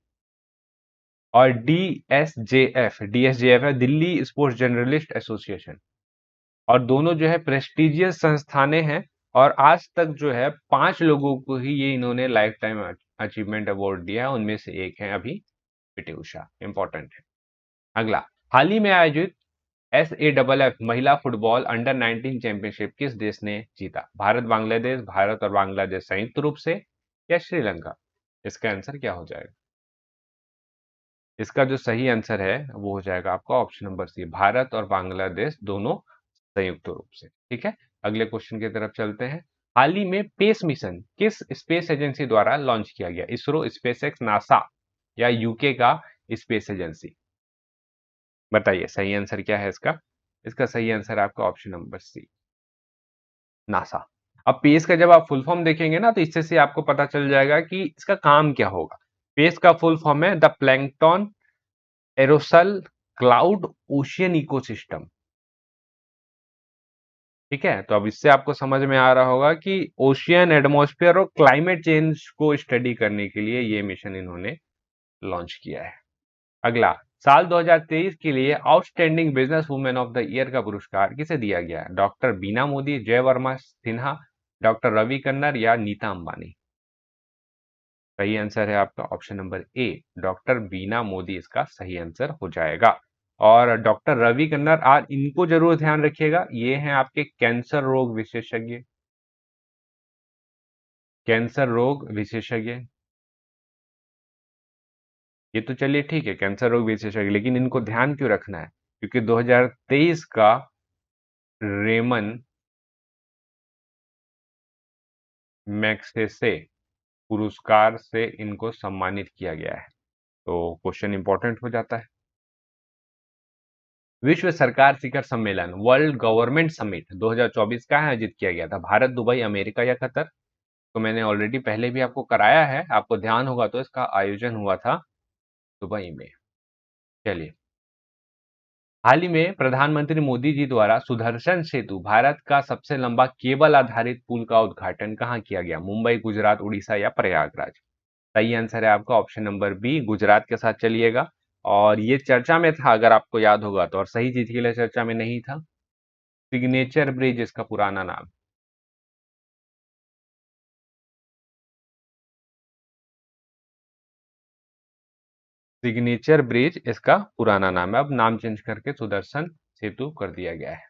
और डीएसजेएफ है दिल्ली स्पोर्ट्स जर्नलिस्ट एसोसिएशन। और दोनों जो है प्रेस्टिजियस संस्थानें हैं, और आज तक जो है 5 लोगों को ही ये इन्होंने लाइफ टाइम अचीवमेंट अवार्ड दिया है, उनमें से एक है अभी पीटी उषा। इंपॉर्टेंट है। अगला, हाल ही में आयोजित SAFF महिला फुटबॉल अंडर 19 चैंपियनशिप किस देश ने जीता? भारत बांग्लादेश, भारत और बांग्लादेश संयुक्त रूप से या श्रीलंका? इसका आंसर क्या हो जाएगा? इसका जो सही आंसर है वो हो जाएगा आपका ऑप्शन नंबर सी, भारत और बांग्लादेश दोनों संयुक्त रूप से। ठीक है, अगले क्वेश्चन की तरफ चलते हैं। हाल ही में पेस मिशन किस स्पेस एजेंसी द्वारा लॉन्च किया गया? इसरो, स्पेसएक्स, नासा या यूके का स्पेस एजेंसी? बताइए सही आंसर क्या है इसका? इसका सही आंसर है आपका ऑप्शन नंबर सी, नासा। अब पेस का जब आप फुल फॉर्म देखेंगे ना तो इससे से आपको पता चल जाएगा कि इसका काम क्या होगा। पेस का फुल फॉर्म है the plankton एरोसल cloud ocean ecosystem. ठीक है, तो अब इससे आपको समझ में आ रहा होगा कि ओशियन एटमॉस्फेयर और क्लाइमेट चेंज को स्टडी करने के लिए ये मिशन इन्होंने लॉन्च किया है। अगला, साल 2023 के लिए outstanding business women of the year का पुरस्कार किसे दिया गया है? डॉक्टर बीना मोदी, जय वर्मा सिन्हा, डॉक्टर रवि कन्नर या नीता अंबानी? सही आंसर है आपका ऑप्शन नंबर ए, डॉक्टर बीना मोदी इसका सही आंसर हो जाएगा। और डॉक्टर रवि कन्नर, आज इनको जरूर ध्यान रखिएगा, ये हैं आपके कैंसर रोग विशेषज्ञ। कैंसर रोग विशेषज्ञ, ये तो चलिए ठीक है, कैंसर रोग विशेषज्ञ, लेकिन इनको ध्यान क्यों रखना है? क्योंकि 2023 का रेमन मैग्सेसे पुरस्कार से इनको सम्मानित किया गया है। तो क्वेश्चन इंपॉर्टेंट हो जाता है। विश्व सरकार शिखर सम्मेलन वर्ल्ड गवर्नमेंट समिट 2024 कहाँ आयोजित किया गया था? भारत, दुबई, अमेरिका या कतर? तो मैंने ऑलरेडी पहले भी आपको कराया है, आपको ध्यान होगा तो इसका आयोजन हुआ था दुबई में। चलिए, हाल ही में प्रधानमंत्री मोदी जी द्वारा सुदर्शन सेतु, भारत का सबसे लंबा केबल आधारित पुल का उद्घाटन कहाँ किया गया? मुंबई, गुजरात, उड़ीसा या प्रयागराज? सही आंसर है आपका ऑप्शन नंबर बी, गुजरात के साथ चलिएगा। और ये चर्चा में था अगर आपको याद होगा तो, और सही चीज के लिए चर्चा में नहीं था। सिग्नेचर ब्रिज इसका पुराना नाम। सिग्नेचर ब्रिज इसका पुराना नाम है, अब नाम चेंज करके सुदर्शन सेतु कर दिया गया है।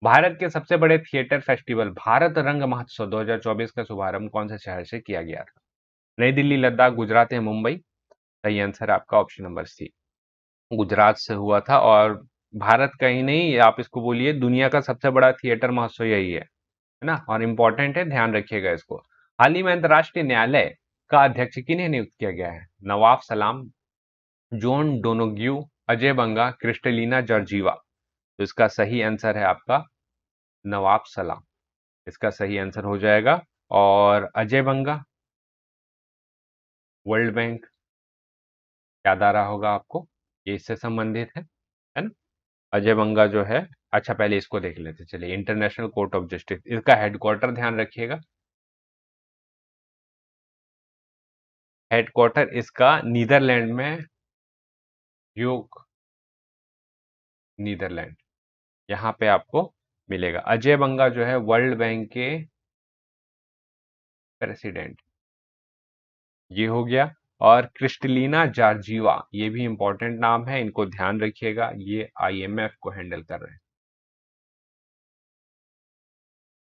भारत के सबसे बड़े थिएटर फेस्टिवल भारत रंग महोत्सव 2024 का शुभारंभ कौन से शहर से किया गया था? नई दिल्ली, लद्दाख, गुजरात या मुंबई? सही आंसर है आपका ऑप्शन नंबर सी, गुजरात से हुआ था। और भारत का ही नहीं, आप इसको बोलिए दुनिया का सबसे बड़ा थिएटर महोत्सव यही है ना, और इम्पोर्टेंट है, ध्यान रखिएगा इसको। हाल ही में अंतर्राष्ट्रीय न्यायालय का अध्यक्ष किन्हें नियुक्त किया गया है? नवाब सलाम, जॉन डोनोग्यू, अजय बंगा, क्रिस्टलिना जॉर्जीवा? तो इसका सही आंसर है आपका नवाब सलाम, इसका सही आंसर हो जाएगा। और अजय बंगा वर्ल्ड बैंक, याद आ रहा होगा आपको, ये इससे संबंधित है ना? अजय बंगा जो है, अच्छा पहले इसको देख लेते, चलिए। इंटरनेशनल कोर्ट ऑफ जस्टिस, इसका हेडक्वार्टर ध्यान रखिएगा, हेडक्वार्टर इसका नीदरलैंड में, योग, नीदरलैंड, यहाँ पे आपको मिलेगा। अजय बंगा जो है वर्ल्ड बैंक के प्रेसिडेंट, ये हो गया। और क्रिस्टलिना जॉर्जीवा, ये भी इंपॉर्टेंट नाम है, इनको ध्यान रखिएगा, ये आईएमएफ को हैंडल कर रहे हैं,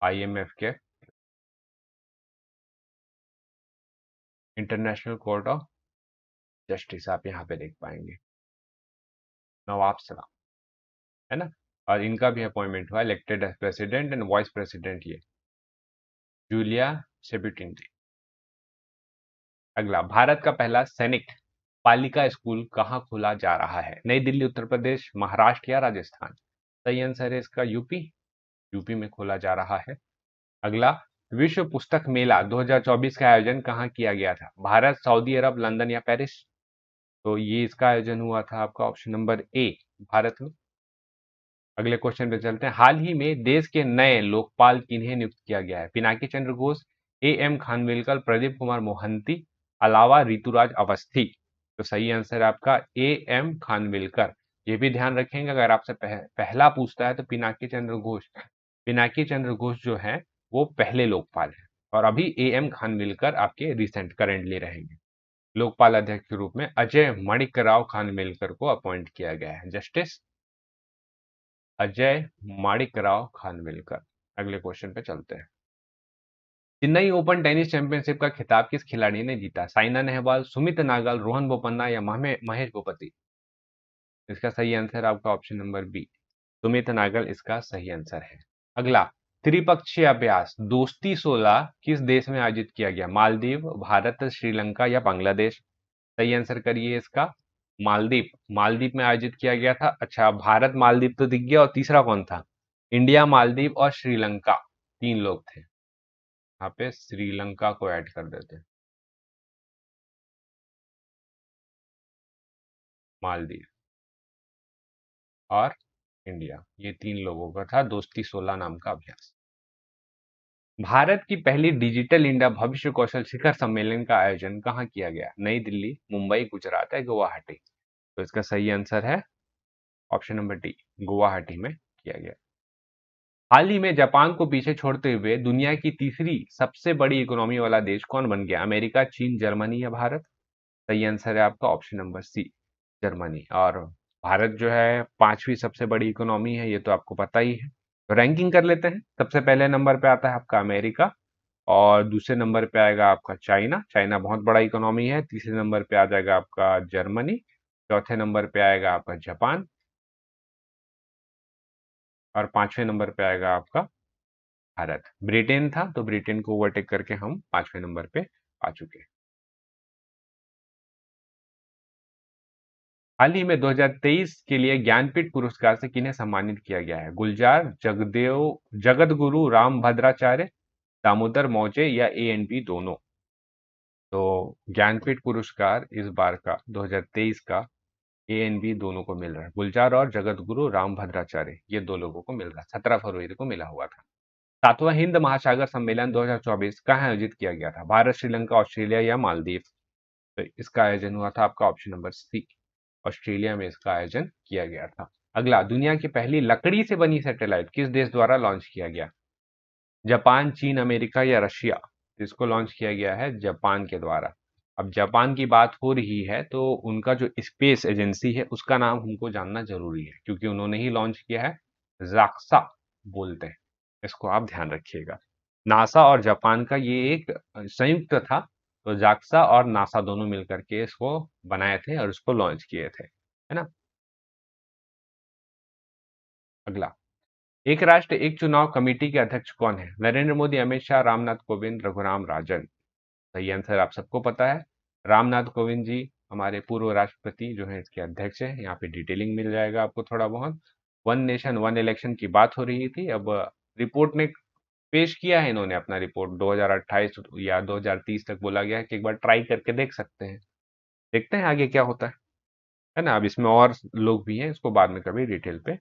आईएमएफ के इंटरनेशनल कोर्ट ऑफ जस्टिस, आप यहाँ पे देख पाएंगे, नवाब सलाम, है ना। और इनका भी अपॉइंटमेंट हुआ, elected as president and vice president, ये जूलिया सेबुटिन। अगला, भारत का पहला सैनिक बालिका स्कूल कहाँ खोला जा रहा है? नई दिल्ली, उत्तर प्रदेश, महाराष्ट्र या राजस्थान? सही आंसर है इसका यूपी, यूपी में खोला जा रहा है। अगला, विश्व पुस्तक मेला 2024 का आयोजन कहाँ किया गया था? भारत, सऊदी अरब, लंदन या पेरिस? तो ये इसका आयोजन हुआ था आपका ऑप्शन नंबर ए, भारत में। अगले क्वेश्चन पे चलते हैं। हाल ही में देश के नए लोकपाल किन्हें नियुक्त किया गया है? पिनाकी चंद्र घोष, एम खानविलकर, प्रदीप कुमार मोहंती, अलावा ऋतुराज अवस्थी? तो सही आंसर है आपका एम खानविलकर। ये भी ध्यान रखेंगे, अगर आपसे पहला पूछता है तो पिनाकी चंद्र घोष, पिनाकी चंद्र घोष जो है वो पहले लोकपाल है, और अभी एम खानविलकर आपके रिसेंट करेंटली रहेंगे। लोकपाल अध्यक्ष के रूप में अजय माणिकराव खानविलकर को अपॉइंट किया गया है। जस्टिस अजय माणिकराव खानविलकर। अगले क्वेश्चन पे चलते हैं। चेन्नई ओपन टेनिस चैंपियनशिप का खिताब किस खिलाड़ी ने जीता? साइना नेहवाल, सुमित नागल, रोहन बोपन्ना या महेश भूपति? इसका सही आंसर आपका option number B, Sumit Nagal इसका सही आंसर है। अगला, त्रिपक्षीय अभ्यास दोस्ती 16 किस देश में आयोजित किया गया? मालदीव, भारत, श्रीलंका या बांग्लादेश? सही आंसर करिए इसका मालदीव। मालदीव में आयोजित किया गया था। अच्छा, भारत मालदीव तो दिख गया, और तीसरा कौन था? इंडिया, मालदीव और श्रीलंका, तीन लोग थे। यहाँ पे श्रीलंका को ऐड कर देते हैं। मालदीव और इंडिया, ये तीन लोगों का था दोस्ती 16 नाम का अभ्यास। भारत की पहली डिजिटल इंडिया भविष्य कौशल शिखर सम्मेलन का आयोजन कहाँ किया गया? नई दिल्ली, मुंबई, गुजरात या गुवाहाटी? तो इसका सही आंसर है ऑप्शन नंबर डी, गुवाहाटी में किया गया। हाल ही में जापान को पीछे छोड़ते हुए दुनिया की तीसरी सबसे बड़ी इकोनॉमी वाला देश कौन बन गया? अमेरिका, चीन, जर्मनी या भारत? सही आंसर है आपका ऑप्शन नंबर सी, जर्मनी। और भारत जो है पांचवी सबसे बड़ी इकोनॉमी है, ये तो आपको पता ही है। तो रैंकिंग कर लेते हैं। सबसे पहले नंबर पे आता है आपका अमेरिका, और दूसरे नंबर पे आएगा आपका चाइना। चाइना बहुत बड़ा इकोनॉमी है। तीसरे नंबर पे आ जाएगा आपका जर्मनी। चौथे नंबर पे आएगा आपका जापान, और पांचवें नंबर पे आएगा आपका भारत। ब्रिटेन था, तो ब्रिटेन को ओवरटेक करके हम पांचवें नंबर पे आ चुके हैं। हाल ही में 2023 के लिए ज्ञानपीठ पुरस्कार से किन्हें सम्मानित किया गया है? गुलजार, जगत गुरु राम भद्राचार्य, दामोदर मौजे या A&B दोनों? तो ज्ञानपीठ पुरस्कार इस बार का 2023 का A&B दोनों को मिल रहा है। गुलजार और जगत गुरु राम भद्राचार्य, ये दो लोगों को मिल रहा है। 17 फरवरी को मिला हुआ था। सातवां हिंद महासागर सम्मेलन 2024 कहाँ आयोजित किया गया था? भारत, श्रीलंका, ऑस्ट्रेलिया या मालदीव? तो इसका आयोजन हुआ था आपका ऑप्शन नंबर सी, ऑस्ट्रेलिया में इसका आयोजन किया गया था। अगला, दुनिया की पहली लकड़ी से बनी सैटेलाइट किस देश द्वारा लॉन्च किया गया? जापान, चीन, अमेरिका या रशिया? इसको लॉन्च किया गया है जापान के द्वारा। अब जापान की बात हो रही है तो उनका जो स्पेस एजेंसी है उसका नाम हमको जानना जरूरी है, क्योंकि उन्होंने ही लॉन्च किया है। जाक्सा बोलते हैं, इसको आप ध्यान रखिएगा। नासा और जापान का ये एक संयुक्त था, तो जाक्सा और नासा दोनों मिलकर के इसको बनाए थे और इसको लॉन्च किए थे, है ना। अगला, एक राष्ट्र एक चुनाव कमेटी के अध्यक्ष कौन है? नरेंद्र मोदी, अमित शाह, रामनाथ कोविंद, रघुराम राजन? सही आंसर आप सबको पता है, रामनाथ कोविंद जी हमारे पूर्व राष्ट्रपति जो है इसके अध्यक्ष हैं। यहाँ पे डिटेलिंग मिल जाएगा आपको थोड़ा बहुत। वन नेशन वन इलेक्शन की बात हो रही थी। अब रिपोर्ट ने पेश किया है, इन्होंने अपना रिपोर्ट 2028 या 2030 तक बोला गया है कि एक बार ट्राई करके देख सकते हैं। देखते हैं आगे क्या होता है ना। अब इसमें और लोग भी हैं, इसको बाद में कभी डिटेल पे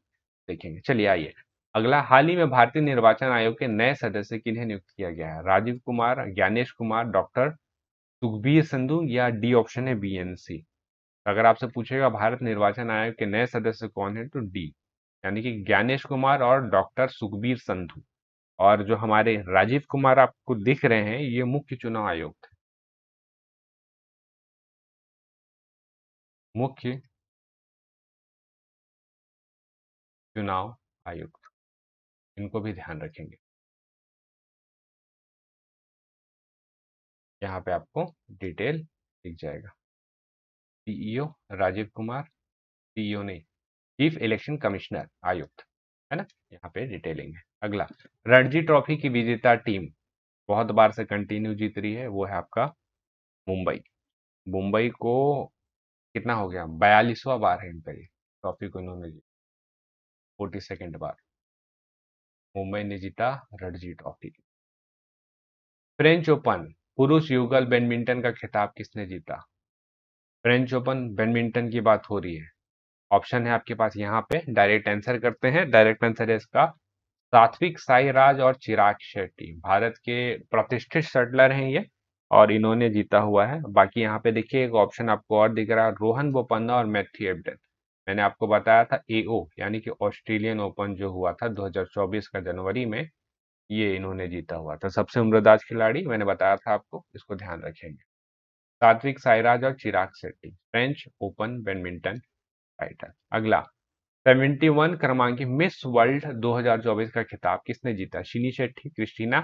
देखेंगे। चलिए आइए अगला, हाल ही में भारतीय निर्वाचन आयोग के नए सदस्य किन्हें नियुक्त किया गया है? राजीव कुमार, ज्ञानेश कुमार, डॉक्टर सुखबीर संधू या डी ऑप्शन है BNC? अगर आपसे पूछेगा भारत निर्वाचन आयोग के नए सदस्य कौन है, तो डी, यानी कि ज्ञानेश कुमार और डॉक्टर सुखबीर संधू। और जो हमारे राजीव कुमार आपको दिख रहे हैं, ये मुख्य चुनाव आयुक्त, मुख्य चुनाव आयुक्त, इनको भी ध्यान रखेंगे। यहाँ पे आपको डिटेल दिख जाएगा। सीईओ राजीव कुमार, सीईओ नहीं, चीफ इलेक्शन कमिश्नर आयुक्त, है ना। यहाँ पे डिटेलिंग है। अगला, रणजी ट्रॉफी की विजेता टीम बहुत बार से कंटिन्यू जीत रही है, वो है आपका मुंबई। मुंबई को कितना हो गया, 42वां बार है इनका ये ट्रॉफी को इन्होंने जीता, 42nd बार मुंबई ने जीता रणजी ट्रॉफी। फ्रेंच ओपन पुरुष युगल बैडमिंटन का खिताब किसने जीता? फ्रेंच ओपन बैडमिंटन की बात हो रही है। ऑप्शन है आपके पास, यहाँ पे डायरेक्ट आंसर करते हैं। डायरेक्ट आंसर है इसका सात्विक साईराज और चिराग शेट्टी। भारत के प्रतिष्ठित शटलर हैं ये, और इन्होंने जीता हुआ है। बाकी यहाँ पे देखिए एक ऑप्शन आपको और दिख रहा है, रोहन बोपन्ना और मैथ्यू एबडन। मैंने आपको बताया था AO यानी कि ऑस्ट्रेलियन ओपन जो हुआ था 2024 का जनवरी में, ये इन्होंने जीता हुआ था। सबसे उम्रदराज खिलाड़ी मैंने बताया था आपको, इसको ध्यान रखेंगे। सात्विक साईराज और Chirag Shetty, French Open badminton title. अगला 71 क्रमांक की मिस वर्ल्ड 2024 का खिताब किसने जीता? शिनी शेट्टी, क्रिस्टीना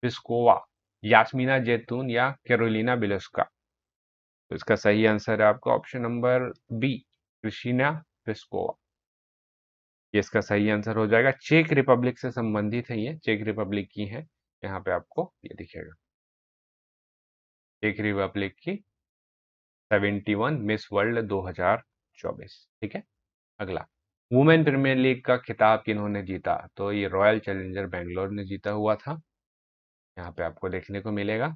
प्लिस्कोवा, यास्मीना जैतून या कैरोलिना बिलोस्का? तो इसका सही आंसर है आपका option number B, Kristina Pliskova. ये इसका सही आंसर हो जाएगा। चेक रिपब्लिक से संबंधित है, ये चेक रिपब्लिक की है। यहाँ पे आपको ये दिखेगा, चेक रिपब्लिक की 71 मिस वर्ल्ड 2024। ठीक है। अगला, वुमेन प्रीमियर लीग का खिताब किन्होंने जीता? तो ये रॉयल चैलेंजर बेंगलोर ने जीता हुआ था। यहाँ पे आपको देखने को मिलेगा।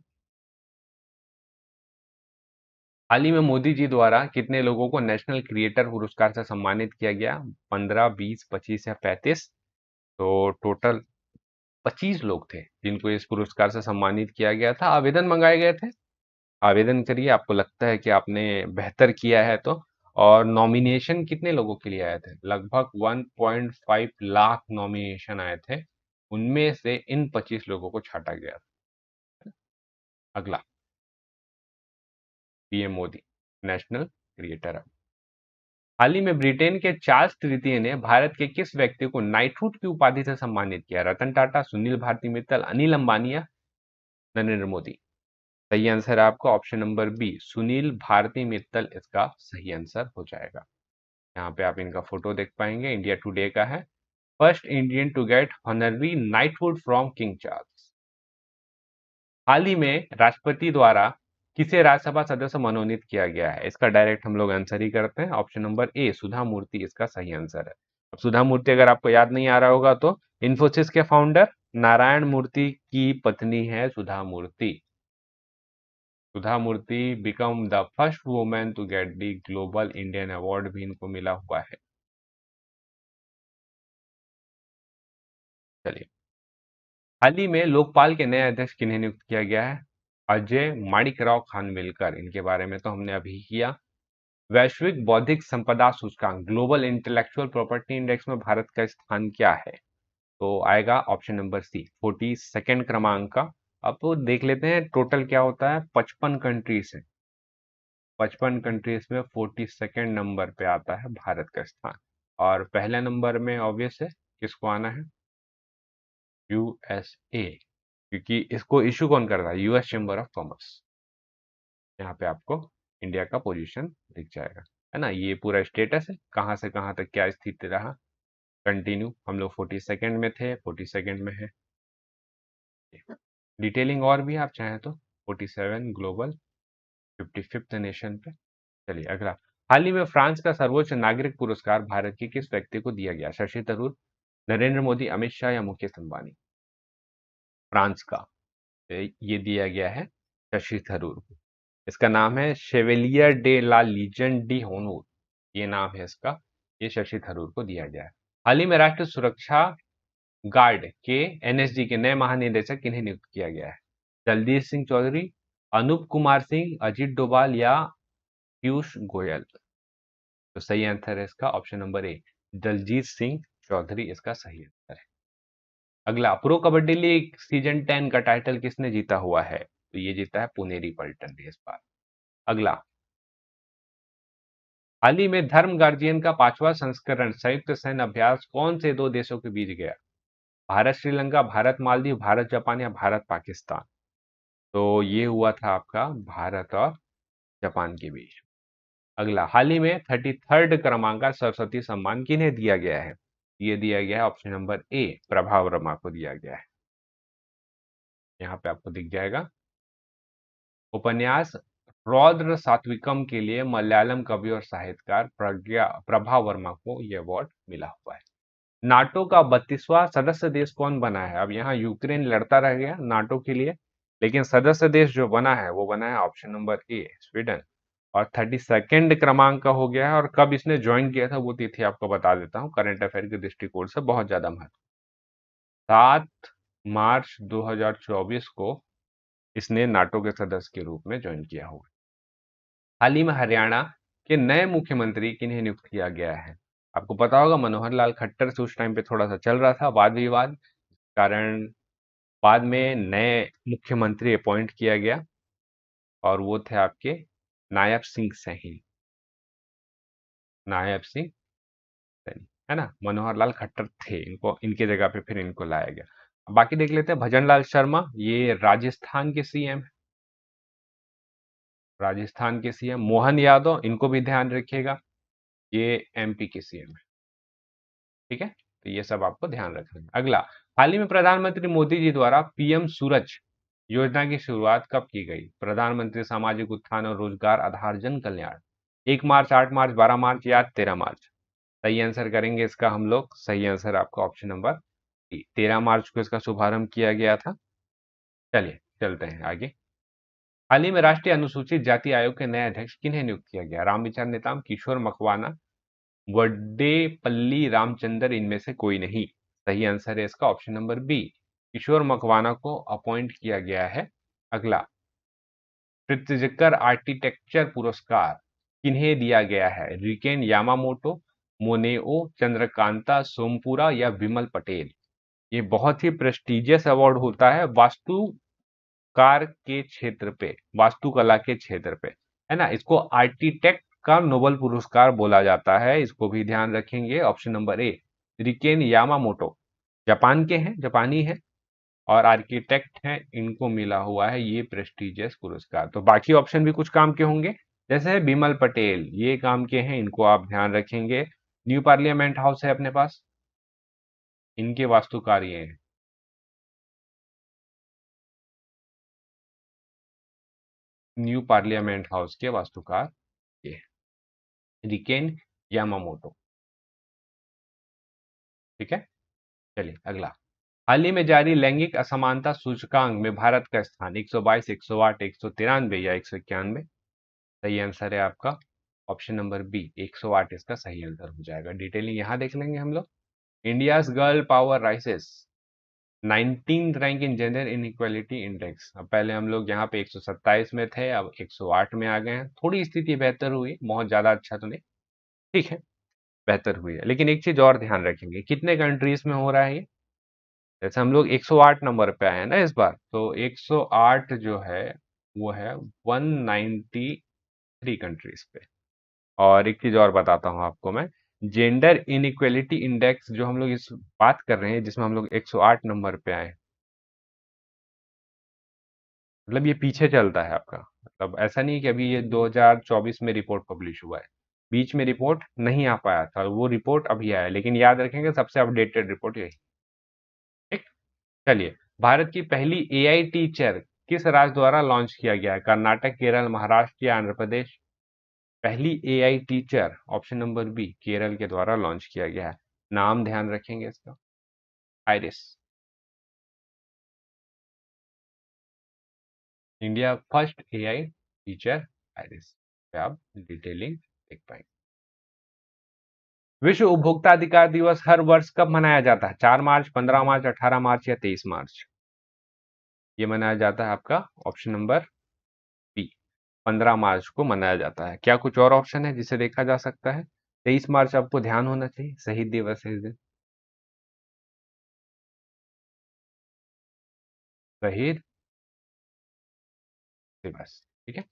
हाल ही में मोदी जी द्वारा कितने लोगों को नेशनल क्रिएटर पुरस्कार से सम्मानित किया गया? 15, 20, 25 या 35? तो टोटल 25 लोग थे जिनको इस पुरस्कार से सम्मानित किया गया था। आवेदन मंगाए गए थे। आवेदन करिए, आपको लगता है कि आपने बेहतर किया है तो। और नॉमिनेशन कितने लोगों के लिए आए थे? लगभग 1.5 लाख नॉमिनेशन आए थे, उनमें से इन 25 लोगों को छांटा गया। अगला, पीएम मोदी नेशनल क्रिएटर। हाल ही में ब्रिटेन के चार्ल्स तृतीय ने भारत के किस व्यक्ति को नाइटहुड की उपाधि से सम्मानित किया? रतन टाटा, सुनील भारती मित्तल, अनिल अंबानी या नरेंद्र मोदी? सही आंसर है आपका option number B, Sunil Bharti Mittal इसका सही आंसर हो जाएगा। यहाँ पे आप इनका फोटो देख पाएंगे, इंडिया टुडे का है। First Indian to get honorary knighthood from King Charles. हाल ही में राष्ट्रपति द्वारा किसे राज्यसभा सदस्य मनोनीत किया गया है? इसका डायरेक्ट हम लोग आंसर ही करते हैं। ऑप्शन नंबर ए, सुधा मूर्ति इसका सही आंसर है। अब सुधा मूर्ति अगर आपको याद नहीं आ रहा होगा तो इन्फोसिस के फाउंडर नारायण मूर्ति की पत्नी है Sudha Murthy. Sudha Murthy become the first women to get the Global Indian Award भी इनको मिला हुआ है। चलिए, हाल ही में लोकपाल के नए अध्यक्ष किन्हें नियुक्त किया गया है? अजय माणिकराव खानविलकर, इनके बारे में तो हमने अभी किया। वैश्विक बौद्धिक संपदा सूचकांक ग्लोबल इंटेलेक्चुअल प्रॉपर्टी इंडेक्स में भारत का स्थान क्या है? तो आएगा ऑप्शन नंबर सी, 42 क्रमांक का। अब तो देख लेते हैं टोटल क्या होता है। 55 कंट्रीज है, 55 कंट्रीज में 42 नंबर पे आता है भारत का स्थान। और पहले नंबर में ऑब्वियस है किसको आना है? यूएसए, क्योंकि इसको इशू कौन कर रहा है? US chamber of commerce. यहाँ पे आपको इंडिया का पोजीशन दिख जाएगा, है ना। ये पूरा स्टेटस है, कहाँ से कहाँ तक क्या स्थिति रहा। कंटिन्यू, हम लोग 42 में थे, 42 में है। डिटेलिंग और भी आप चाहें तो 47 ग्लोबल, 55th नेशन पे। चलिए अगला, हाल ही में फ्रांस का सर्वोच्च नागरिक पुरस्कार भारत के किस व्यक्ति को दिया गया? शशि थरूर, नरेंद्र मोदी, अमित शाह या मुकेश अंबानी? फ्रांस का ये दिया गया है शशि थरूर को। इसका नाम है Chevalier de la Legion d'Honneur, ये नाम है इसका। ये शशि थरूर को दिया गया है। हाल ही में राष्ट्रीय सुरक्षा गार्ड के एनएसजी के नए महानिदेशक किन्हें नियुक्त किया गया है? जगदीश सिंह चौधरी, अनूप कुमार सिंह, अजीत डोभाल या पीयूष गोयल? तो सही आंसर है इसका option number A, Daljit Singh Chaudhary इसका सही आंसर है। अगला, प्रो कबड्डी लीग सीजन 10 का टाइटल किसने जीता हुआ है? तो ये जीता है पुनेरी पल्टन ने इस बार। अगला, हाल ही में धर्म गार्जियन का 5वां संस्करण संयुक्त सैन्य अभ्यास कौन से दो देशों के बीच गया? भारत श्रीलंका, भारत मालदीव, भारत जापान या भारत पाकिस्तान? तो ये हुआ था आपका भारत और जापान के बीच। अगला, हाल ही में 33rd क्रमांक का सरस्वती सम्मान किन्हें दिया गया है? ये दिया गया है ऑप्शन नंबर ए, प्रभा वर्मा को दिया गया है। यहाँ पे आपको दिख जाएगा। उपन्यास रौद्र सात्विकम के लिए मलयालम कवि और साहित्यकार प्रभा वर्मा को यह अवार्ड मिला हुआ है। नाटो का 32वां सदस्य देश कौन बना है? अब यहाँ यूक्रेन लड़ता रह गया नाटो के लिए, लेकिन सदस्य देश जो बना है वो बना है ऑप्शन नंबर ए, स्वीडन। और 32nd क्रमांक का हो गया है। और कब इसने ज्वाइन किया था वो तिथि आपको बता देता हूँ, करंट अफेयर के दृष्टिकोण से बहुत ज्यादा महत्व। 7 मार्च 2024 को इसने नाटो के सदस्य के रूप में ज्वाइन किया हुआ। हाल ही में हरियाणा के नए मुख्यमंत्री किन्हें नियुक्त किया गया है? आपको पता होगा मनोहर लाल खट्टर से उस टाइम पे थोड़ा सा चल रहा था वाद विवाद, कारण बाद में नए मुख्यमंत्री अपॉइंट किया गया। और वो थे आपके नायब सिंह सैनी, नायब सिंह सैनी, है ना। मनोहर लाल खट्टर थे, इनको इनके जगह पे फिर इनको लाया गया। अब बाकी देख लेते हैं। भजन लाल शर्मा, ये राजस्थान के सीएम, राजस्थान के सीएम। मोहन यादव, इनको भी ध्यान रखिएगा, ये एमपी के सीएम है। ठीक है, तो ये सब आपको ध्यान रखना है। अगला, हाल ही में प्रधानमंत्री मोदी जी द्वारा पीएम सूरज योजना की शुरुआत कब की गई? प्रधानमंत्री सामाजिक उत्थान और रोजगार आधार जन कल्याण। 1 मार्च, 8 मार्च, 12 मार्च या 13 मार्च? सही आंसर करेंगे इसका हम लोग। सही आंसर आपका ऑप्शन नंबर 13 मार्च को इसका शुभारंभ किया गया था। चलिए चलते हैं आगे। हाल ही में राष्ट्रीय अनुसूचित जाति आयोग के नए अध्यक्ष किन्हें नियुक्त किया गया? रामविचार नेताम, किशोर मकवाना, वड्डेपल्ली रामचंद्र, इनमें से कोई नहीं। सही आंसर है इसका ऑप्शन नंबर बी, किशोर मकवाना को अपॉइंट किया गया है। अगला, प्रित्जकर आर्किटेक्चर पुरस्कार किन्हें दिया गया है? रिकेन यामामोटो, मोनेओ, चंद्रकांता सोमपुरा या विमल पटेल? ये बहुत ही प्रेस्टिजियस अवार्ड होता है वास्तुकार के क्षेत्र पे, वास्तुकला के क्षेत्र पे, है ना। इसको आर्किटेक्ट का नोबेल पुरस्कार बोला जाता है, इसको भी ध्यान रखेंगे। ऑप्शन नंबर ए, रिकेन यामामोटो, जापान के हैं, जापानी है और आर्किटेक्ट हैं, इनको मिला हुआ है ये प्रेस्टिजियस पुरस्कार। तो बाकी ऑप्शन भी कुछ काम के होंगे, जैसे बिमल पटेल, ये काम के हैं, इनको आप ध्यान रखेंगे। न्यू पार्लियामेंट हाउस है अपने पास, इनके वास्तुकार ये हैं। न्यू पार्लियामेंट हाउस के वास्तुकार ये रिकेन यामामोटो। ठीक है, चलिए अगला। हाल ही में जारी लैंगिक असमानता सूचकांक में भारत का स्थान 122, 108, 193 या 191? सही आंसर है आपका ऑप्शन नंबर बी, 108 इसका सही आंसर हो जाएगा। डिटेलिंग यहाँ देख लेंगे हम लोग। India's girl power राइसेस 19th rank in gender inequality index. अब पहले हम लोग यहाँ पे 127 में थे, अब 108 में आ गए हैं। थोड़ी स्थिति बेहतर हुई, बहुत ज्यादा अच्छा तो नहीं, ठीक है, बेहतर हुई है। लेकिन एक चीज और ध्यान रखेंगे, कितने कंट्रीज में हो रहा है ये? जैसे हम लोग 108 नंबर पे आए हैं ना इस बार, तो 108 जो है वो है 193 कंट्रीज पे। और एक चीज और बताता हूँ आपको मैं, जेंडर इनइक्वालिटी इंडेक्स जो हम लोग इस बात कर रहे हैं, जिसमें हम लोग 108 नंबर पे आए, मतलब ये पीछे चलता है आपका। मतलब ऐसा नहीं कि अभी ये 2024 में रिपोर्ट पब्लिश हुआ है, बीच में रिपोर्ट नहीं आ पाया था, वो रिपोर्ट अभी आया है। लेकिन याद रखेंगे सबसे अपडेटेड रिपोर्ट यही। ठीक, चलिए। भारत की पहली एआई टीचर किस राज्य द्वारा लॉन्च किया गया है? कर्नाटक, केरल, महाराष्ट्र या आंध्र प्रदेश? पहली AI teacher option number B, Kerala के द्वारा लॉन्च किया गया है। नाम ध्यान रखेंगे इसका, iris. India first AI teacher iris, पे आप डिटेलिंग देख पाएंगे। विश्व उपभोक्ता अधिकार दिवस हर वर्ष कब मनाया जाता है? 4 मार्च, 15 मार्च, 18 मार्च या 23 मार्च? ये मनाया जाता है आपका ऑप्शन नंबर बी, 15 मार्च को मनाया जाता है। क्या कुछ और ऑप्शन है जिसे देखा जा सकता है? 23 मार्च आपको ध्यान होना चाहिए, शहीद दिवस है इस दिन। शहीद दिवस, ठीक है।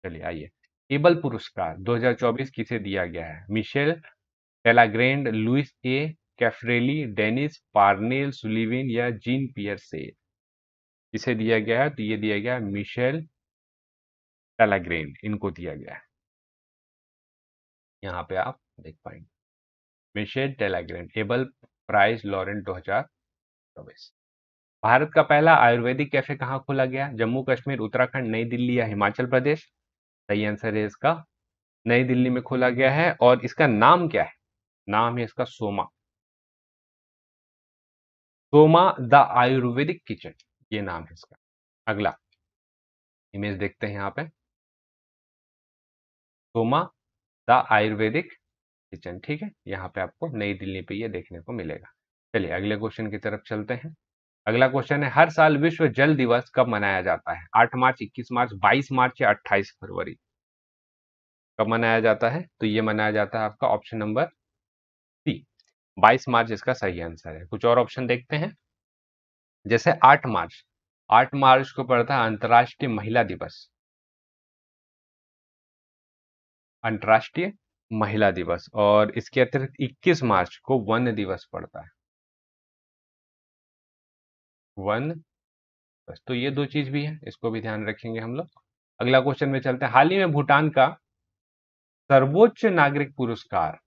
चलिए आइए, एबल पुरस्कार 2024 किसे दिया गया है? मिशेल टेलाग्रेंड, लुइस ए कैफ्रेली, डेनिस पार्नेल सुलिविन या जीन पियर से? इसे दिया गया है, तो ये दिया गया है मिशेल टेलाग्रेंड, इनको दिया गया है। यहाँ पे आप देख पाएंगे, Michel Talagrand, Abel Prize laureate 2024। Bharat का पहला आयुर्वेदिक कैफे कहाँ खोला गया? जम्मू कश्मीर, उत्तराखंड, नई दिल्ली या हिमाचल प्रदेश? सही आंसर है इसका नई दिल्ली में खोला गया है। और इसका नाम क्या है? नाम है इसका सोमा, सोमा द आयुर्वेदिक किचन, ये नाम है इसका। अगला इमेज देखते हैं यहाँ पे, सोमा द आयुर्वेदिक किचन, ठीक है। यहाँ पे आपको नई दिल्ली पे ये देखने को मिलेगा। चलिए अगले क्वेश्चन की तरफ चलते हैं। अगला क्वेश्चन है, हर साल विश्व जल दिवस कब मनाया जाता है? 8 मार्च, 21 मार्च, 22 मार्च या 28 फरवरी? कब मनाया जाता है? तो ये मनाया जाता है आपका ऑप्शन नंबर सी, 22 मार्च इसका सही आंसर है। कुछ और ऑप्शन देखते हैं, जैसे 8 मार्च, 8 मार्च को पड़ता है अंतर्राष्ट्रीय महिला दिवस, अंतर्राष्ट्रीय महिला दिवस, और इसके अतिरिक्त 21 मार्च को वन दिवस पड़ता है। वन बस, तो ये दो चीज भी है, इसको भी ध्यान रखेंगे हम लोग। अगला क्वेश्चन में चलते हैं। हाल ही में भूटान का सर्वोच्च नागरिक पुरस्कार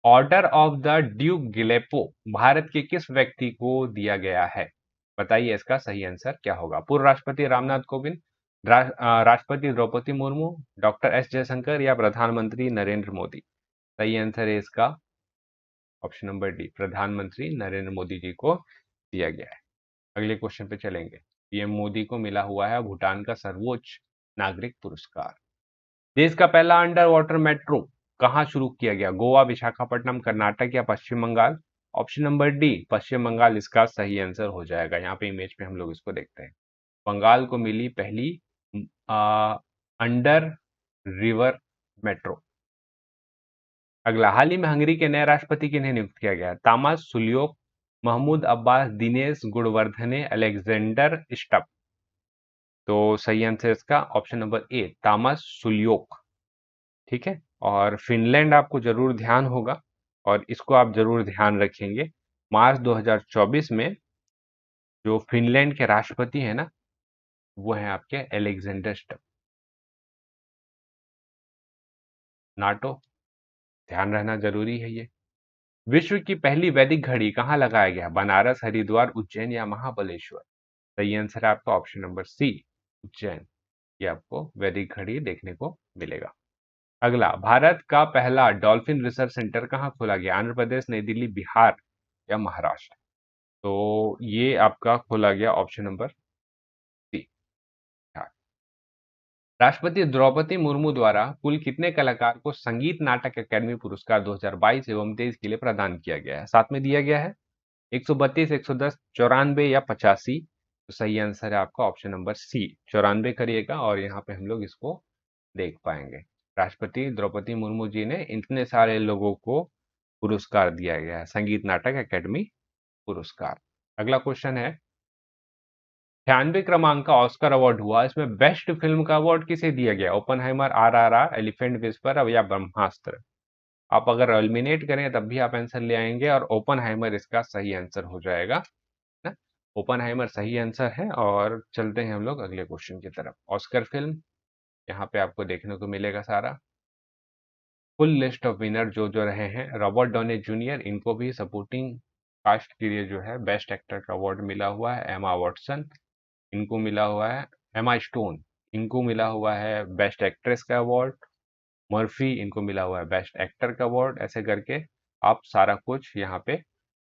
Order of the Druk Gyalpo Bharat के किस व्यक्ति को दिया गया है? बताइए इसका सही आंसर क्या होगा। पूर्व राष्ट्रपति रामनाथ कोविंद, राष्ट्रपति द्रौपदी मुर्मू, डॉक्टर एस जयशंकर या प्रधानमंत्री नरेंद्र मोदी? सही आंसर है इसका ऑप्शन नंबर डी, प्रधानमंत्री नरेंद्र मोदी जी को दिया गया है। अगले क्वेश्चन पे चलेंगे। पीएम मोदी को मिला हुआ है भूटान का सर्वोच्च नागरिक पुरस्कार। देश का पहला अंडर वाटर मेट्रो कहाँ शुरू किया गया? गोवा, विशाखापट्टनम, कर्नाटक या पश्चिम बंगाल? ऑप्शन नंबर डी, पश्चिम बंगाल इसका सही आंसर हो जाएगा। यहाँ पे इमेज पे हम लोग इसको देखते हैं। बंगाल को मिली पहली अंडर रिवर मेट्रो। अगला, हाल ही में हंगरी के नए राष्ट्रपति किन्हें नियुक्त किया गया? तामस सुलियोक, महमूद अब्बास, दिनेश गुणवर्धने, अलेक्जेंडर स्टप? तो सही आंसर इसका ऑप्शन नंबर ए, तामस सुलियोक। ठीक है, और फिनलैंड आपको जरूर ध्यान होगा, और इसको आप जरूर ध्यान रखेंगे। मार्च 2024 में जो फिनलैंड के राष्ट्रपति है ना, वो है आपके अलेक्जेंडर स्टप। नाटो, ध्यान रहना जरूरी है ये। विश्व की पहली वैदिक घड़ी कहाँ लगाया गया? बनारस, हरिद्वार, उज्जैन या महाबलेश्वर? सही आंसर है आपका ऑप्शन नंबर सी, उज्जैन। ये आपको वैदिक घड़ी देखने को मिलेगा। अगला, भारत का पहला डॉल्फिन रिसर्च सेंटर कहाँ खोला गया? आंध्र प्रदेश, नई दिल्ली, बिहार या महाराष्ट्र? तो ये आपका खोला गया ऑप्शन नंबर सी, बिहार। राष्ट्रपति द्रौपदी मुर्मू द्वारा कुल कितने कलाकार को संगीत नाटक अकादमी पुरस्कार 2022 एवं 23 के लिए प्रदान किया गया है? साथ में दिया गया है 132, 110, 94 या 85? तो सही आंसर है आपका ऑप्शन नंबर सी, 94 करिएगा, और यहाँ पे हम लोग इसको देख पाएंगे। राष्ट्रपति द्रौपदी मुर्मू जी ने इतने सारे लोगों को पुरस्कार दिया गया है, संगीत नाटक अकादमी पुरस्कार। अगला क्वेश्चन है, 96 क्रमांक का ऑस्कर अवार्ड हुआ, इसमें बेस्ट फिल्म का अवार्ड किसे दिया गया? ओपनहाइमर, आरआरआर, एलिफेंट विस्पर या ब्रह्मास्त्र? आप अगर एलिमिनेट करें तब भी आप आंसर ले आएंगे, और ओपनहाइमर इसका सही आंसर हो जाएगा ना। ओपनहाइमर सही आंसर है। और चलते हैं हम लोग अगले क्वेश्चन की तरफ। ऑस्कर फिल्म यहाँ पे आपको देखने को मिलेगा सारा फुल लिस्ट ऑफ विनर जो जो रहे हैं। रॉबर्ट डॉनी जूनियर, इनको भी सपोर्टिंग कास्ट के लिए जो है बेस्ट एक्टर का अवार्ड मिला हुआ है। एमा वॉटसन, इनको मिला हुआ है। एमा स्टोन, इनको मिला हुआ है बेस्ट एक्ट्रेस का अवार्ड। मर्फी, इनको मिला हुआ है बेस्ट एक्टर का अवार्ड। ऐसे करके आप सारा कुछ यहाँ पे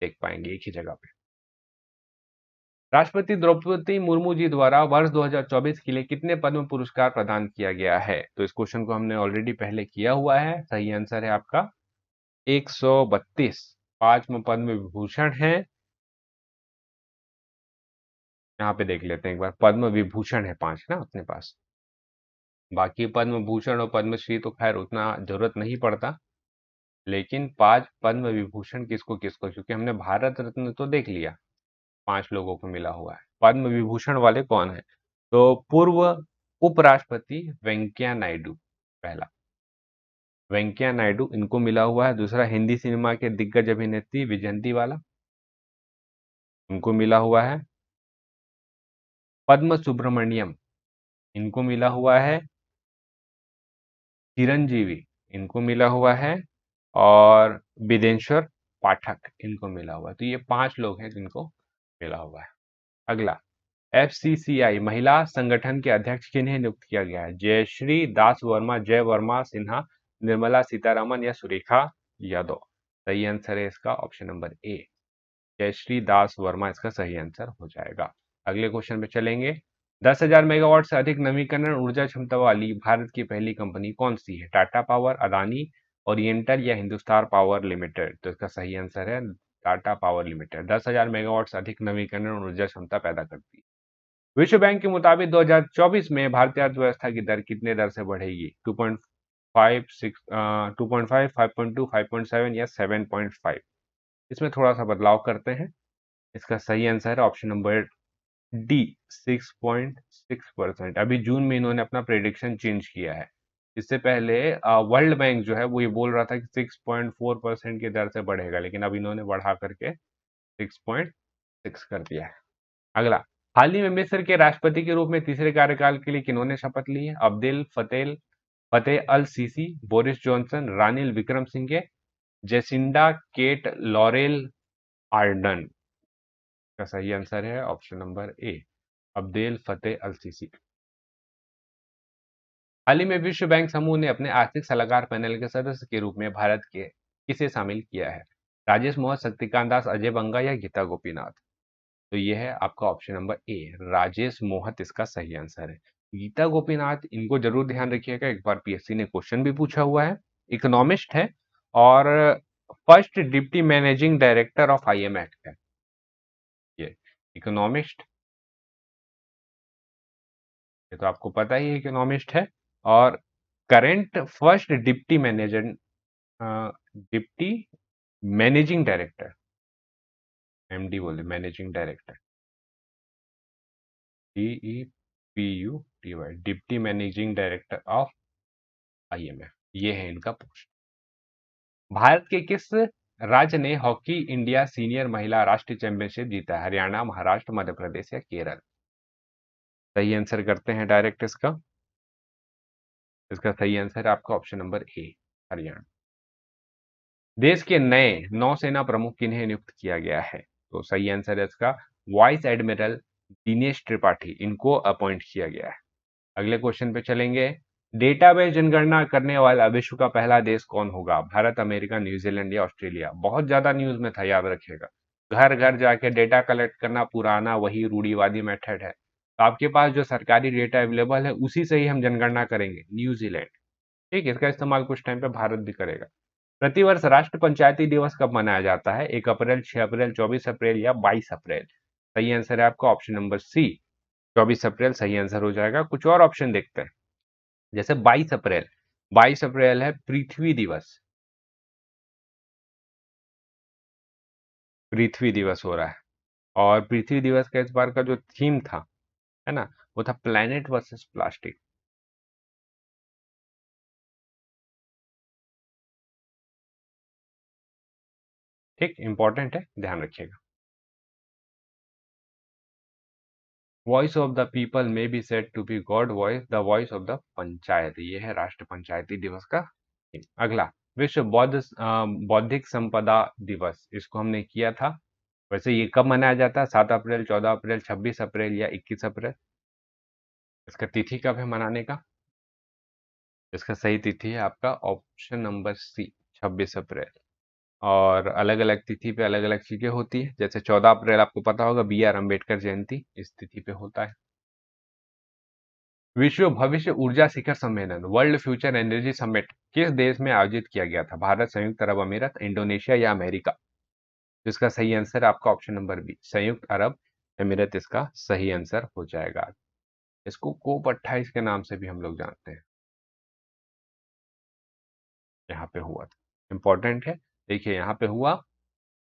देख पाएंगे एक ही जगह पे। राष्ट्रपति द्रौपदी मुर्मू जी द्वारा वर्ष 2024 के लिए कितने पद्म पुरस्कार प्रदान किया गया है? तो इस क्वेश्चन को हमने ऑलरेडी पहले किया हुआ है। सही आंसर है आपका 132। 5 पद्म विभूषण है। यहाँ पे देख लेते हैं एक बार, पद्म विभूषण है 5 ना अपने पास। बाकी पद्म भूषण और पद्मश्री तो खैर उतना जरूरत नहीं पड़ता, लेकिन 5 पद्म विभूषण किसको किसको, क्योंकि हमने भारत रत्न तो देख लिया, 5 लोगों को मिला हुआ है। पद्म विभूषण वाले कौन है? तो पूर्व उपराष्ट्रपति वेंकैया नायडू, पहला वेंकैया नायडू, इनको मिला हुआ है। दूसरा, हिंदी सिनेमा के दिग्गज अभिनेत्री विजयंती वाला, इनको मिला हुआ है। पद्म सुब्रमण्यम, इनको मिला हुआ है। चिरंजीवी, इनको मिला हुआ है। और विदेश्वर पाठक, इनको मिला हुआ है। तो ये 5 लोग हैं जिनको मिला हुआ है। अगला, एफसीसीआई महिला संगठन के अध्यक्ष किन्हें नियुक्त किया गया है? जयश्री दास वर्मा, जय वर्मा सिन्हा, निर्मला सीतारमन या सुरेखा यादव? सही आंसर है इसका ऑप्शन नंबर ए, जयश्री दास वर्मा इसका सही आंसर हो जाएगा। अगले क्वेश्चन पे चलेंगे। 10,000 मेगावाट से अधिक नवीकरण ऊर्जा क्षमता वाली भारत की पहली कंपनी कौन सी है? टाटा पावर, अदानी, ओरिएंटल या हिंदुस्तान पावर लिमिटेड? तो इसका सही आंसर है टाटा पावर लिमिटेड। 10,000 मेगावाट से अधिक नवीकरण ऊर्जा क्षमता पैदा करती है। विश्व बैंक के मुताबिक 2024 में भारतीय अर्थव्यवस्था की दर कितने दर से बढ़ेगी? 2.56, 2.5, 5.2, 5.7 या 7.5? इसमें थोड़ा सा बदलाव करते हैं। इसका सही आंसर है ऑप्शन नंबर डी, 6.6%। अभी जून में इन्होंने अपना प्रेडिक्शन चेंज किया है, इससे पहले वर्ल्ड बैंक जो है वो ये बोल रहा था कि 6.4% की दर से बढ़ेगा, लेकिन अब इन्होंने बढ़ा करके 6.6 कर दिया है। अगला, हाल ही में मिस्र के राष्ट्रपति के रूप में तीसरे कार्यकाल के लिए किन्होंने शपथ ली है? Abdel Fattah Fattah al Sisi, Boris Johnson, Ranil Wickremesinghe, Jacinda Kate Laurell Ardern. का सही आंसर है option number A, Abdel Fattah al Sisi. हाल ही में विश्व बैंक समूह ने अपने आर्थिक सलाहकार पैनल के सदस्य के रूप में भारत के किसे शामिल किया है? राजेश मोहन, शक्तिकांत दास, अजय बंगा या गीता गोपीनाथ? तो ये है आपका ऑप्शन नंबर ए, राजेश मोहत इसका सही आंसर है। गीता गोपीनाथ, इनको जरूर ध्यान रखिएगा, एक बार पीएससी ने क्वेश्चन भी पूछा हुआ है। इकोनॉमिस्ट है और first deputy managing director of IMF है ये। इकोनॉमिस्ट, ये तो आपको पता ही है, इकोनॉमिस्ट है। और current first deputy manager, deputy managing director, MD बोले, managing director, DEPUTY, deputy managing director of IMF, ये है इनका पोस्ट। भारत के किस राज्य ने हॉकी इंडिया सीनियर महिला राष्ट्रीय चैंपियनशिप जीता है? हरियाणा, महाराष्ट्र, मध्य प्रदेश या केरल? सही आंसर करते हैं डायरेक्ट इसका। इसका सही आंसर है आपका ऑप्शन नंबर ए, हरियाणा। देश के नए नौसेना प्रमुख किन्हें नियुक्त किया गया है? तो सही आंसर है इसका वाइस एडमिरल दिनेश त्रिपाठी, इनको अपॉइंट किया गया है। अगले क्वेश्चन पे चलेंगे। डेटाबेस जनगणना करने वाला विश्व का पहला देश कौन होगा? भारत, अमेरिका, न्यूजीलैंड या ऑस्ट्रेलिया? बहुत ज्यादा न्यूज में था, याद रखिएगा। घर घर जाके डेटा कलेक्ट करना पुराना वही रूढ़िवादी मेथड है। तो आपके पास जो सरकारी डेटा अवेलेबल है उसी से ही हम जनगणना करेंगे, न्यूजीलैंड। ठीक, इसका इस्तेमाल कुछ टाइम पे भारत भी करेगा। प्रतिवर्ष राष्ट्र पंचायती दिवस कब मनाया जाता है? 1 अप्रैल, 6 अप्रैल, 24 अप्रैल या 22 अप्रैल? सही आंसर है आपका ऑप्शन नंबर सी, 24 अप्रैल सही आंसर हो जाएगा। कुछ और ऑप्शन देखते हैं, जैसे 22 अप्रैल, 22 अप्रैल है पृथ्वी दिवस, पृथ्वी दिवस हो रहा है। और पृथ्वी दिवस का इस बार का जो थीम था, है ना, वो था प्लेनेट वर्सेस प्लास्टिक। ठीक, इंपॉर्टेंट है, ध्यान रखिएगा। Voice of the people may be said to be God voice, the voice of the panchayat, ये है राष्ट्र पंचायती दिवस का theme। अगला, विश्व बौद्धिक संपदा दिवस, इसको हमने किया था। वैसे ये कब मनाया जाता है? 7 अप्रैल, 14 अप्रैल, 26 अप्रैल या 21 अप्रैल? इसका तिथि कब है मनाने का? इसका सही तिथि है आपका ऑप्शन नंबर सी, 26 अप्रैल। और अलग अलग तिथि पे अलग अलग चीजें होती है, जैसे 14 अप्रैल आपको पता होगा BR अम्बेडकर जयंती इस तिथि पे होता है। विश्व भविष्य ऊर्जा शिखर सम्मेलन, वर्ल्ड फ्यूचर एनर्जी समिट, किस देश में आयोजित किया गया था? भारत, संयुक्त अरब अमीरात, इंडोनेशिया या अमेरिका? इसका सही आंसर आपका ऑप्शन नंबर बी, संयुक्त अरब अमीरात इसका सही आंसर हो जाएगा। इसको कोप 28 के नाम से भी हम लोग जानते हैं। यहाँ पे हुआ था, इंपॉर्टेंट है। देखिए यहाँ पे हुआ,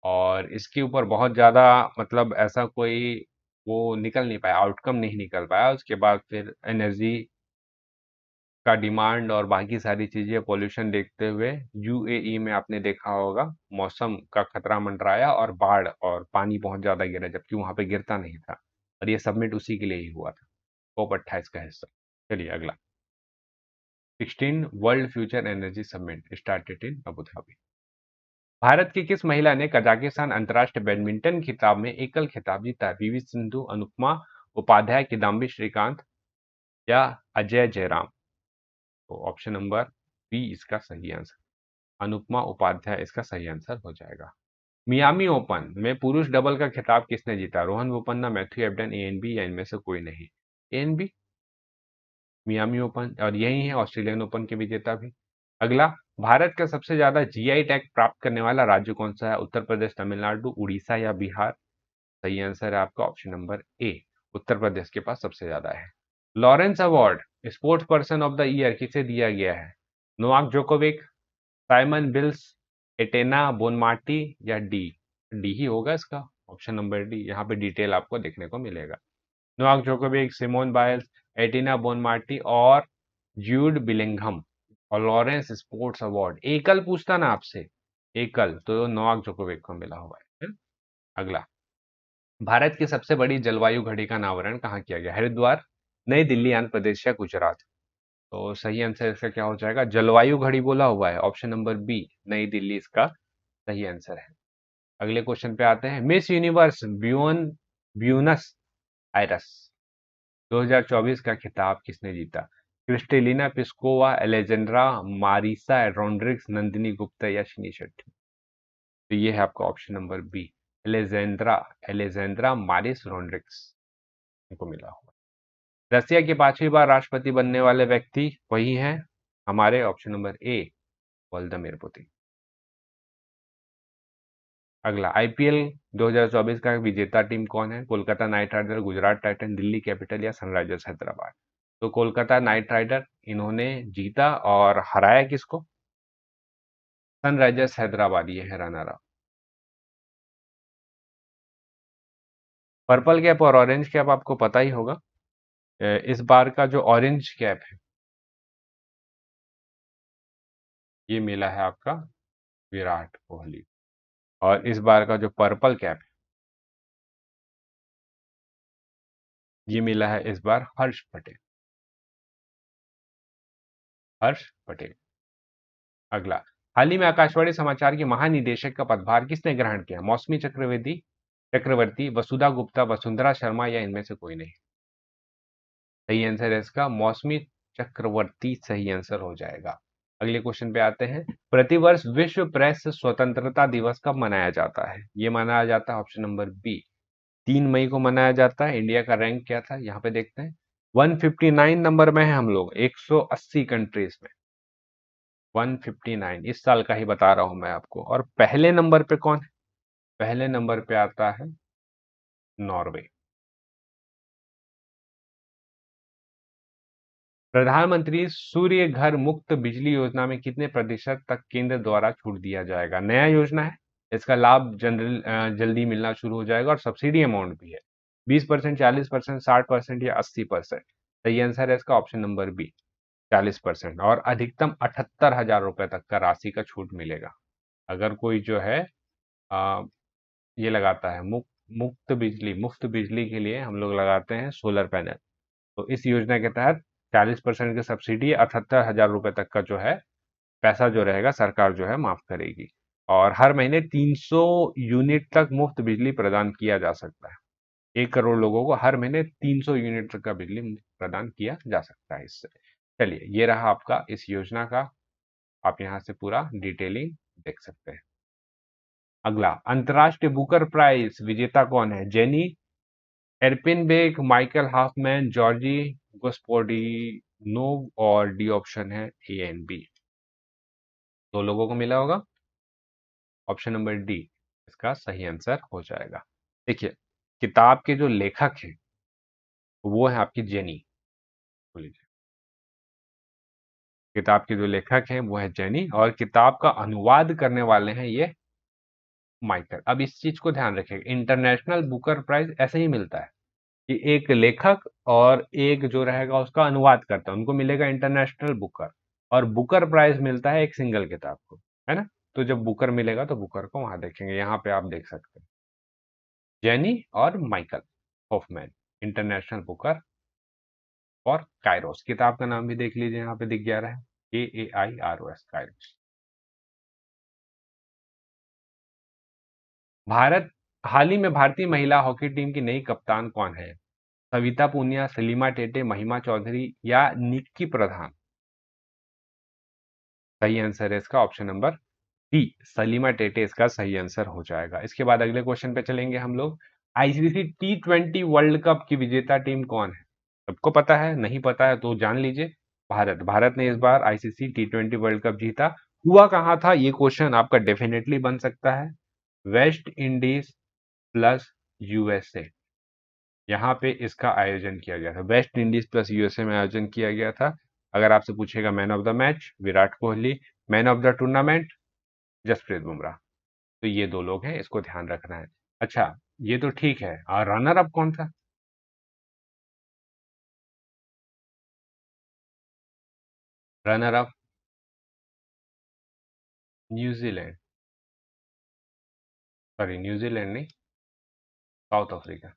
और इसके ऊपर बहुत ज्यादा, मतलब ऐसा कोई वो निकल नहीं पाया, आउटकम नहीं निकल पाया। उसके बाद फिर एनर्जी का डिमांड और बाकी सारी चीजें, पॉल्यूशन देखते हुए UAE में आपने देखा होगा मौसम का खतरा मंडराया और बाढ़ और पानी बहुत ज्यादा गिरा, जबकि वहां पे गिरता नहीं था। और ये सबमिट उसी के लिए ही हुआ था, COP 28 का हिस्सा। चलिए अगला, 16 world future energy summit started in Abu Dhabi. Bharat की किस महिला ने कजाकिस्तान अंतर्राष्ट्रीय बैडमिंटन खिताब में एकल खिताब जीता? PV सिंधु, अनुपमा उपाध्याय, किदाम्बी श्रीकांत या अजय जयराम? तो ऑप्शन नंबर बी इसका सही आंसर, अनुपमा उपाध्याय इसका सही आंसर हो जाएगा। मियामी ओपन में पुरुष डबल का खिताब किसने जीता? Rohan Bopanna, Matthew Ebden, ANB या इनमें से कोई नहीं? ANB, मियामी ओपन, और यही है ऑस्ट्रेलियन ओपन के विजेता भी। अगला, भारत का सबसे ज्यादा GI टैग प्राप्त करने वाला राज्य कौन सा है? उत्तर प्रदेश, तमिलनाडु, उड़ीसा या बिहार? सही आंसर है आपका ऑप्शन नंबर ए, उत्तर प्रदेश के पास सबसे ज्यादा है। Lawrence award sports person of the year किसे दिया गया है? Novak Djokovic, Simon bills, Etna बोनमार्टी या डी? डी ही होगा इसका, ऑप्शन नंबर डी। यहाँ पे डिटेल आपको देखने को मिलेगा। Novak Djokovic, Simone Biles, Etna बोनमार्टी और ज्यूड बिलिंघम। और लॉरेंस स्पोर्ट्स अवार्ड एकल पूछता ना आपसे, एकल तो नोवाक जोकोविक को मिला हुआ है। अगला, भारत की सबसे बड़ी जलवायु घड़ी का अनावरण कहाँ किया गया? हरिद्वार, नई दिल्ली, आंध्र प्रदेश या गुजरात? तो सही आंसर इसका क्या हो जाएगा? जलवायु घड़ी बोला हुआ है, ऑप्शन नंबर बी नई दिल्ली इसका सही आंसर है। अगले क्वेश्चन पे आते हैं। मिस यूनिवर्स ब्यूनस आयरस 2024 का खिताब किसने जीता? Krystyna Pyszkova, Alejandra Marisa Rodriguez, Nandini Gupta या शिनी शेट्टी? तो ये है आपका option number B, Alejandra Alejandra Maris Rodriguez को मिला हुआ। रसिया के 5वीं बार राष्ट्रपति बनने वाले व्यक्ति वही हैं हमारे option number A, Vladimir Putin. अगला, आईपीएल 2024 का विजेता टीम कौन है? Kolkata knight rider, Gujarat titan, Delhi capital या सनराइजर्स हैदराबाद? तो कोलकाता नाइट राइडर इन्होंने जीता, और हराया किसको? सनराइजर्स हैदराबाद, ये है रनर अप। पर्पल कैप और ऑरेंज कैप आपको पता ही होगा। इस बार का जो ऑरेंज कैप है ये मिला है आपका विराट कोहली, और इस बार का जो पर्पल कैप है ये मिला है इस बार हर्ष पटेल, हर्ष पटेल। अगला, हाल ही में आकाशवाणी समाचार के महानिदेशक का पदभार किसने ग्रहण किया? मौसमी चक्रवर्ती चक्रवर्ती, वसुधा गुप्ता, वसुंधरा शर्मा या इनमें से कोई नहीं? सही आंसर है इसका मौसमी चक्रवर्ती सही आंसर हो जाएगा। अगले क्वेश्चन पे आते हैं। प्रतिवर्ष विश्व प्रेस स्वतंत्रता दिवस कब मनाया जाता है? ये मनाया जाता है ऑप्शन नंबर बी 3 मई को मनाया जाता है। इंडिया का रैंक क्या था यहाँ पे देखते हैं, 159 नंबर में है हम लोग 180 कंट्रीज में, 159 इस साल का ही बता रहा हूं मैं आपको। और पहले नंबर पे कौन है? पहले नंबर पे आता है नॉर्वे। प्रधानमंत्री सूर्य घर मुफ्त बिजली योजना में कितने प्रतिशत तक केंद्र द्वारा छूट दिया जाएगा? नया योजना है, इसका लाभ जल्दी मिलना शुरू हो जाएगा, और सब्सिडी अमाउंट भी है 20%, 40%, 60% या 80%? सही आंसर है इसका ऑप्शन नंबर बी 40%, और अधिकतम 78,000 रुपए तक का राशि का छूट मिलेगा अगर कोई जो है आ, ये लगाता है मुफ्त बिजली के लिए हम लोग लगाते हैं सोलर पैनल। तो इस योजना के तहत 40% की सब्सिडी 78,000 रुपए तक का जो है पैसा जो रहेगा सरकार जो है माफ करेगी, और हर महीने 300 यूनिट तक मुफ्त बिजली प्रदान किया जा सकता है। 1 करोड़ लोगों को हर महीने 300 यूनिट तक का बिजली प्रदान किया जा सकता है इससे। चलिए, ये रहा आपका इस योजना का, आप यहाँ से पूरा डिटेलिंग देख सकते हैं। अगला, अंतर्राष्ट्रीय बुकर प्राइज विजेता कौन है? जेनी एर्पिनबेक, माइकल हाफमैन, जॉर्जी गोस्पोडिनोव, और डी ऑप्शन है ए एंड बी। दो लोगों को मिला होगा, ऑप्शन नंबर डी इसका सही आंसर हो जाएगा। देखिए, किताब के जो लेखक हैं वो है आपकी जेनी, बोलिए, किताब के जो लेखक हैं वो है जेनी, और किताब का अनुवाद करने वाले हैं ये माइकल। अब इस चीज को ध्यान रखिएगा, इंटरनेशनल बुकर प्राइज ऐसे ही मिलता है कि एक लेखक और एक जो रहेगा उसका अनुवाद करता है, उनको मिलेगा इंटरनेशनल बुकर, और बुकर प्राइज मिलता है एक सिंगल किताब को, है ना? तो जब बुकर मिलेगा तो बुकर को वहां देखेंगे, यहाँ पे आप देख सकते हैं जेनी और माइकल हॉफमैन, इंटरनेशनल बुकर और काइरोस। किताब का नाम भी देख लीजिए, यहाँ पे दिख गया रहा है, KAIROS, काइरोस। भारत हाल ही में भारतीय महिला हॉकी टीम की नई कप्तान कौन है? सविता पूनिया, सलीमा टेटे, महिमा चौधरी या निक्की प्रधान? सही आंसर है इसका option number D, Salima Tete इसका सही आंसर हो जाएगा। इसके बाद अगले क्वेश्चन पे चलेंगे हम लोग। आईसीसी T20 वर्ल्ड कप की विजेता टीम कौन है? सबको पता है, नहीं पता है तो जान लीजिए। भारत ने इस बार आईसीसी T20 वर्ल्ड कप जीता। हुआ कहाँ था ये क्वेश्चन आपका डेफिनेटली बन सकता है। वेस्ट इंडीज प्लस यूएसए, यहाँ पे इसका आयोजन किया गया था। वेस्ट इंडीज प्लस यूएसए में आयोजन किया गया था। अगर आपसे पूछेगा man of the match Virat Kohli, man of the tournament Jasprit Bumrah, तो ये दो लोग हैं, इसको ध्यान रखना है। अच्छा, ये तो ठीक है, और रनर अप कौन था? Runner up New Zealand, sorry New Zealand नहीं, साउथ अफ्रीका।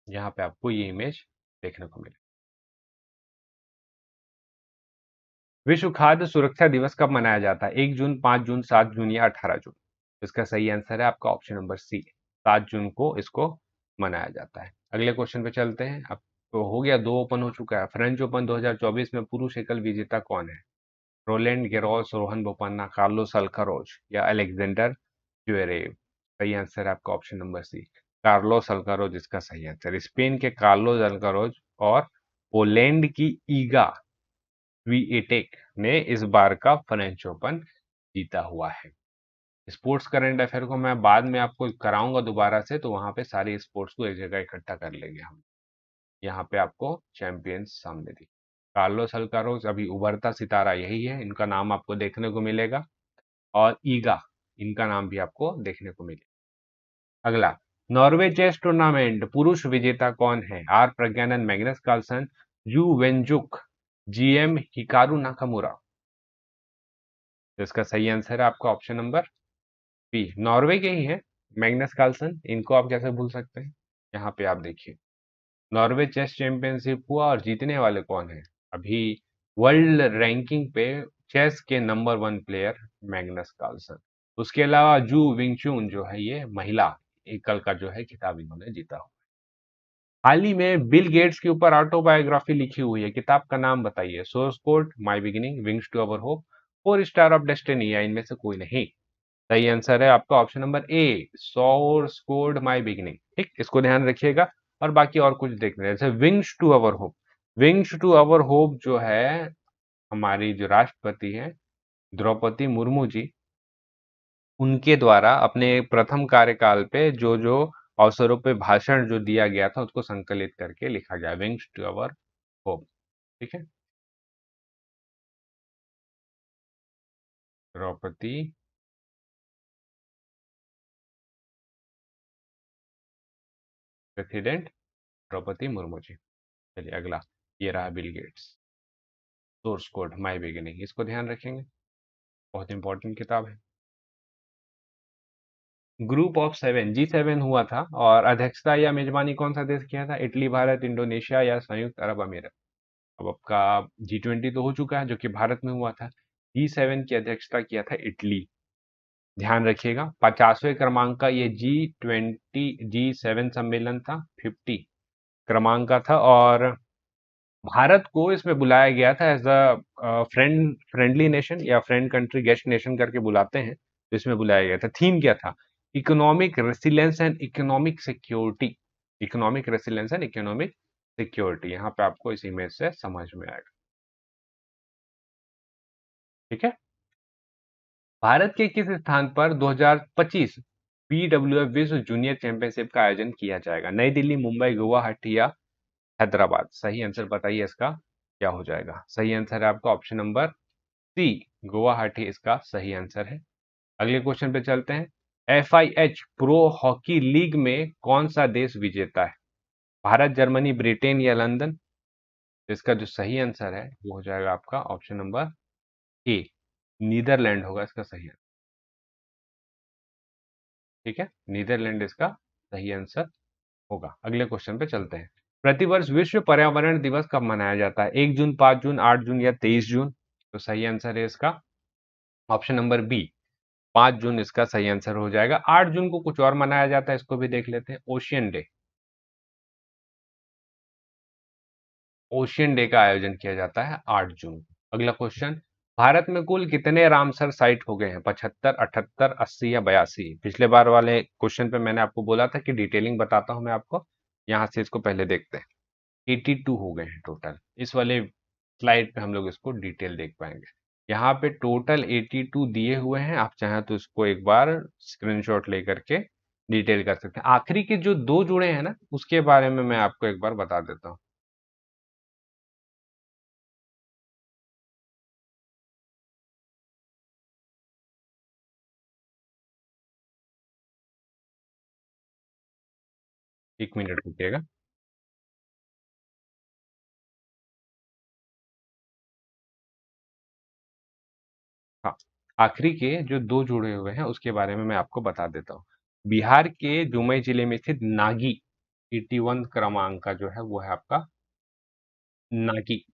यहाँ पे आपको ये इमेज देखने को मिले। विश्व खाद्य सुरक्षा दिवस कब मनाया जाता है? 1 जून, 5 जून, 7 जून या 18 जून? इसका सही आंसर है आपका ऑप्शन नंबर सी, 7 जून को इसको मनाया जाता है। अगले क्वेश्चन पे चलते हैं। अब तो हो गया, दो ओपन हो चुका है। फ्रेंच ओपन 2024 में पुरुष एकल विजेता कौन है? रोलैंड गेरोस, रोहन बोपन्ना, कार्लोस अल्कारोज या अलेक्जेंडर ज्वेरेव? सही आंसर है आपका ऑप्शन नंबर सी, कार्लोस अल्कारोज इसका सही आंसर। स्पेन के कार्लोस अल्कारोज और पोलैंड की ईगा स्वीएटेक ने इस बार का फ्रेंच ओपन जीता हुआ है। स्पोर्ट्स करंट अफेयर को मैं बाद में आपको कराऊंगा दोबारा से, तो वहां पे सारे स्पोर्ट्स को एक जगह इकट्ठा कर लेंगे हम। यहाँ पे आपको चैंपियंस सामने दिखे। कार्लोस अल्कारोज अभी उभरता सितारा यही है, इनका नाम आपको देखने को मिलेगा। और ईगा, इनका नाम भी आपको देखने को मिलेगा। अगला, नॉर्वे चेस टूर्नामेंट पुरुष विजेता कौन है? R Praggnanandhaa, Magnus Carlsen, Yu Wenjun, GM Hikaru Nakamura? तो इसका सही आंसर है आपका ऑप्शन नंबर बी, नॉर्वे के ही है मैग्नस कार्लसन, इनको आप कैसे भूल सकते हैं। यहाँ पे आप देखिए, नॉर्वे चेस चैंपियनशिप हुआ और जीतने वाले कौन है? अभी वर्ल्ड रैंकिंग पे चेस के नंबर 1 प्लेयर मैग्नस कार्लसन। उसके अलावा जू विंगचुन जो है, ये महिला एकल का जो है खिताब इन्होंने जीता हुआ। हाल ही में बिल गेट्स के ऊपर ऑटोबायोग्राफी लिखी हुई है, किताब का नाम बताइए। Source code, my beginning, wings to our hope, 4 star of destiny या इनमें से कोई नहीं? सही आंसर है आपका option number A, source code my beginning. ठीक, इसको ध्यान रखिएगा। और बाकी और कुछ देख रहे हैं, जैसे wings to our hope. Wings to our hope जो है, हमारी जो राष्ट्रपति हैं द्रौपदी मुर्मू जी, उनके द्वारा अपने प्रथम कार्यकाल पे जो जो अवसरों पे भाषण जो दिया गया था, उसको संकलित करके लिखा गया, विंग्स टू अवर होप। ठीक है, द्रौपदी प्रेसिडेंट द्रौपदी मुर्मू जी। चलिए अगला, ये रहा Bill Gates, source code my beginning, इसको ध्यान रखेंगे, बहुत इंपॉर्टेंट किताब है। ग्रुप ऑफ 7, G7 हुआ था, और अध्यक्षता या मेजबानी कौन सा देश किया था? इटली, भारत, इंडोनेशिया या संयुक्त अरब अमीरात? अब आपका G20 तो हो चुका है, जो कि भारत में हुआ था। G7 की अध्यक्षता किया था इटली। ध्यान रखिएगा, 50वें क्रमांक का ये G7 सम्मेलन था, 50 क्रमांक का था। और भारत को इसमें बुलाया गया था एज अ फ्रेंडली नेशन या फ्रेंड कंट्री, गेस्ट नेशन करके बुलाते हैं, तो इसमें बुलाया गया था। थीम क्या था? Economic resilience and economic security. Economic resilience and economic security, यहाँ पे आपको इस इमेज से समझ में आएगा। ठीक है, भारत के किस स्थान पर 2025 BWF विश्व जूनियर चैंपियनशिप का आयोजन किया जाएगा? नई दिल्ली, मुंबई, गुवाहाटी या हैदराबाद? सही आंसर बताइए, इसका क्या हो जाएगा? सही आंसर है आपका ऑप्शन नंबर सी, गुवाहाटी इसका सही आंसर है। अगले क्वेश्चन पे चलते हैं। FIH प्रो हॉकी लीग में कौन सा देश विजेता है? भारत, जर्मनी, ब्रिटेन या लंदन? तो इसका जो सही आंसर है वो हो जाएगा आपका ऑप्शन नंबर ए, नीदरलैंड होगा इसका सही आंसर। ठीक है, नीदरलैंड इसका सही आंसर होगा। अगले क्वेश्चन पे चलते हैं। प्रतिवर्ष विश्व पर्यावरण दिवस कब मनाया जाता है? 1 जून, 5 जून, 8 जून या 23 जून? तो सही आंसर है इसका ऑप्शन नंबर बी, 5 जून इसका सही आंसर हो जाएगा। 8 जून को कुछ और मनाया जाता है, इसको भी देख लेते हैं, ओशियन डे। ओशियन डे का आयोजन किया जाता है 8 जून। अगला क्वेश्चन, भारत में कुल कितने रामसर साइट हो गए हैं? 75, 78, 80 या 82? पिछले बार वाले क्वेश्चन पे मैंने आपको बोला था कि डिटेलिंग बताता हूं मैं आपको, यहां से इसको पहले देखते हैं। 82 हो गए हैं टोटल। इस वाले स्लाइड पे हम लोग इसको डिटेल देख पाएंगे। यहाँ पे टोटल 82 दिए हुए हैं, आप चाहें तो इसको एक बार स्क्रीनशॉट लेकर के डिटेल कर सकते हैं। आखिरी के जो दो जुड़े हैं ना, उसके बारे में मैं आपको एक बार बता देता हूँ। एक मिनट रुकिएगा। आखिरी के जो 2 जुड़े हुए हैं उसके बारे में मैं आपको बता देता हूँ। बिहार के जुमई जिले में स्थित नागी 81 क्रमांक का जो है वो है आपका नागी,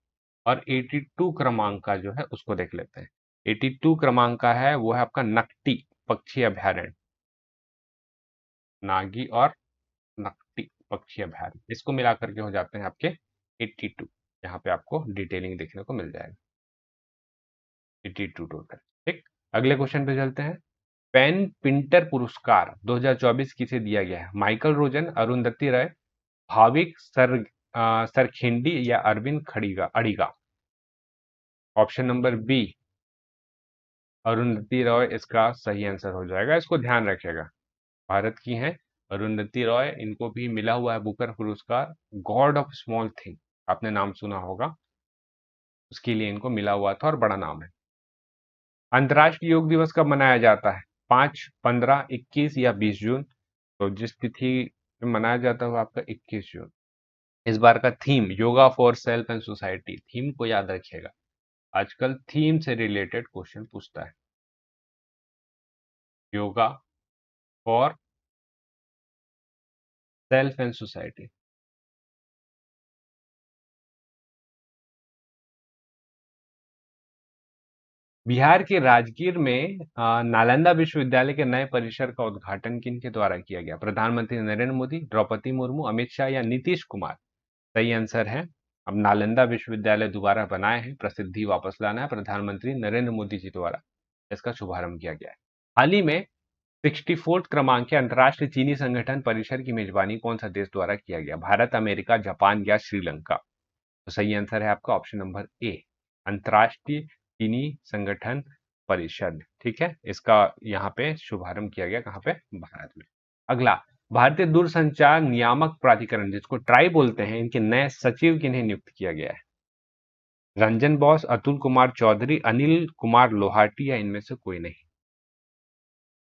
और 82 क्रमांक का जो है उसको देख लेते हैं। 82 क्रमांक का है वो है आपका नकटी पक्षी अभयारण्य, नागी और नकटी पक्षी अभयारण्य, इसको मिला करके हो जाते हैं आपके 82। यहाँ पे आपको डिटेलिंग देखने को मिल जाएगा, 82 टोटल। ठीक, अगले क्वेश्चन पे चलते हैं। पेन पिंटर पुरस्कार 2024 किसे दिया गया है? माइकल रोजन, अरुंधति राय, भाविक सरखिंडी या अरविंद खड़ीगा Adiga? Option number B Arundhati Roy इसका सही आंसर हो जाएगा, इसको ध्यान रखिएगा। भारत की हैं अरुंधति रॉय, इनको भी मिला हुआ है बुकर पुरस्कार, गॉड ऑफ स्मॉल थिंग आपने नाम सुना होगा, उसके लिए इनको मिला हुआ था और बड़ा नाम है। अंतर्राष्ट्रीय योग दिवस कब मनाया जाता है? 5, 15, 21 या 20 जून? तो जिस तिथि पे मनाया जाता है वो आपका 21 जून। इस बार का theme yoga for self and society, theme को याद रखिएगा, आजकल थीम से रिलेटेड क्वेश्चन पूछता है। Yoga for self and society. Bihar के राजगीर में नालंदा विश्वविद्यालय के नए परिसर का उद्घाटन किनके द्वारा किया गया? प्रधानमंत्री नरेंद्र मोदी, द्रौपदी मुर्मू, अमित शाह या नीतीश कुमार? सही आंसर है, अब नालंदा विश्वविद्यालय दोबारा बनाए हैं, प्रसिद्धि वापस लाना है, प्रधानमंत्री नरेंद्र मोदी जी द्वारा इसका शुभारंभ किया गया है। हाल ही में 64th क्रमांक के अंतर्राष्ट्रीय चीनी संगठन परिषद की मेजबानी कौन सा देश द्वारा किया गया? भारत, अमेरिका, जापान या श्रीलंका? तो सही आंसर है आपका ऑप्शन नंबर ए, अंतर्राष्ट्रीय चीनी संगठन परिषद। ठीक है, इसका यहाँ पे शुभारंभ किया गया, कहाँ पे? भारत में। अगला, भारतीय दूरसंचार नियामक प्राधिकरण जिसको ट्राई बोलते हैं, इनके नए सचिव किन्हें नियुक्त किया गया है? रंजन बॉस, अतुल कुमार चौधरी, अनिल कुमार लोहाटी या इनमें से कोई नहीं?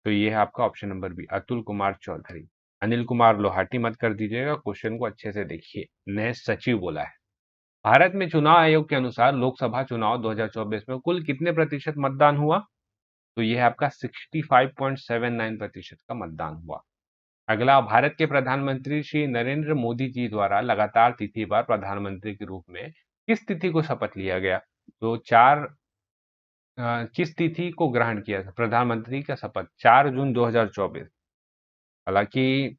तो ये है आपका option number B, Atul Kumar Chaudhary. Anil Kumar Lahoti मत कर दीजिएगा, क्वेश्चन को अच्छे से देखिए, नए सचिव बोला है। भारत में चुनाव आयोग के अनुसार लोकसभा चुनाव 2024 में कुल कितने प्रतिशत मतदान हुआ? तो यह है आपका 65.79% का मतदान हुआ। अगला, भारत के प्रधानमंत्री श्री नरेंद्र मोदी जी द्वारा लगातार तिथि बार प्रधानमंत्री के रूप में किस तिथि को शपथ लिया गया? तो किस तिथि को ग्रहण किया था प्रधानमंत्री का शपथ? 4 जून 2024। हालांकि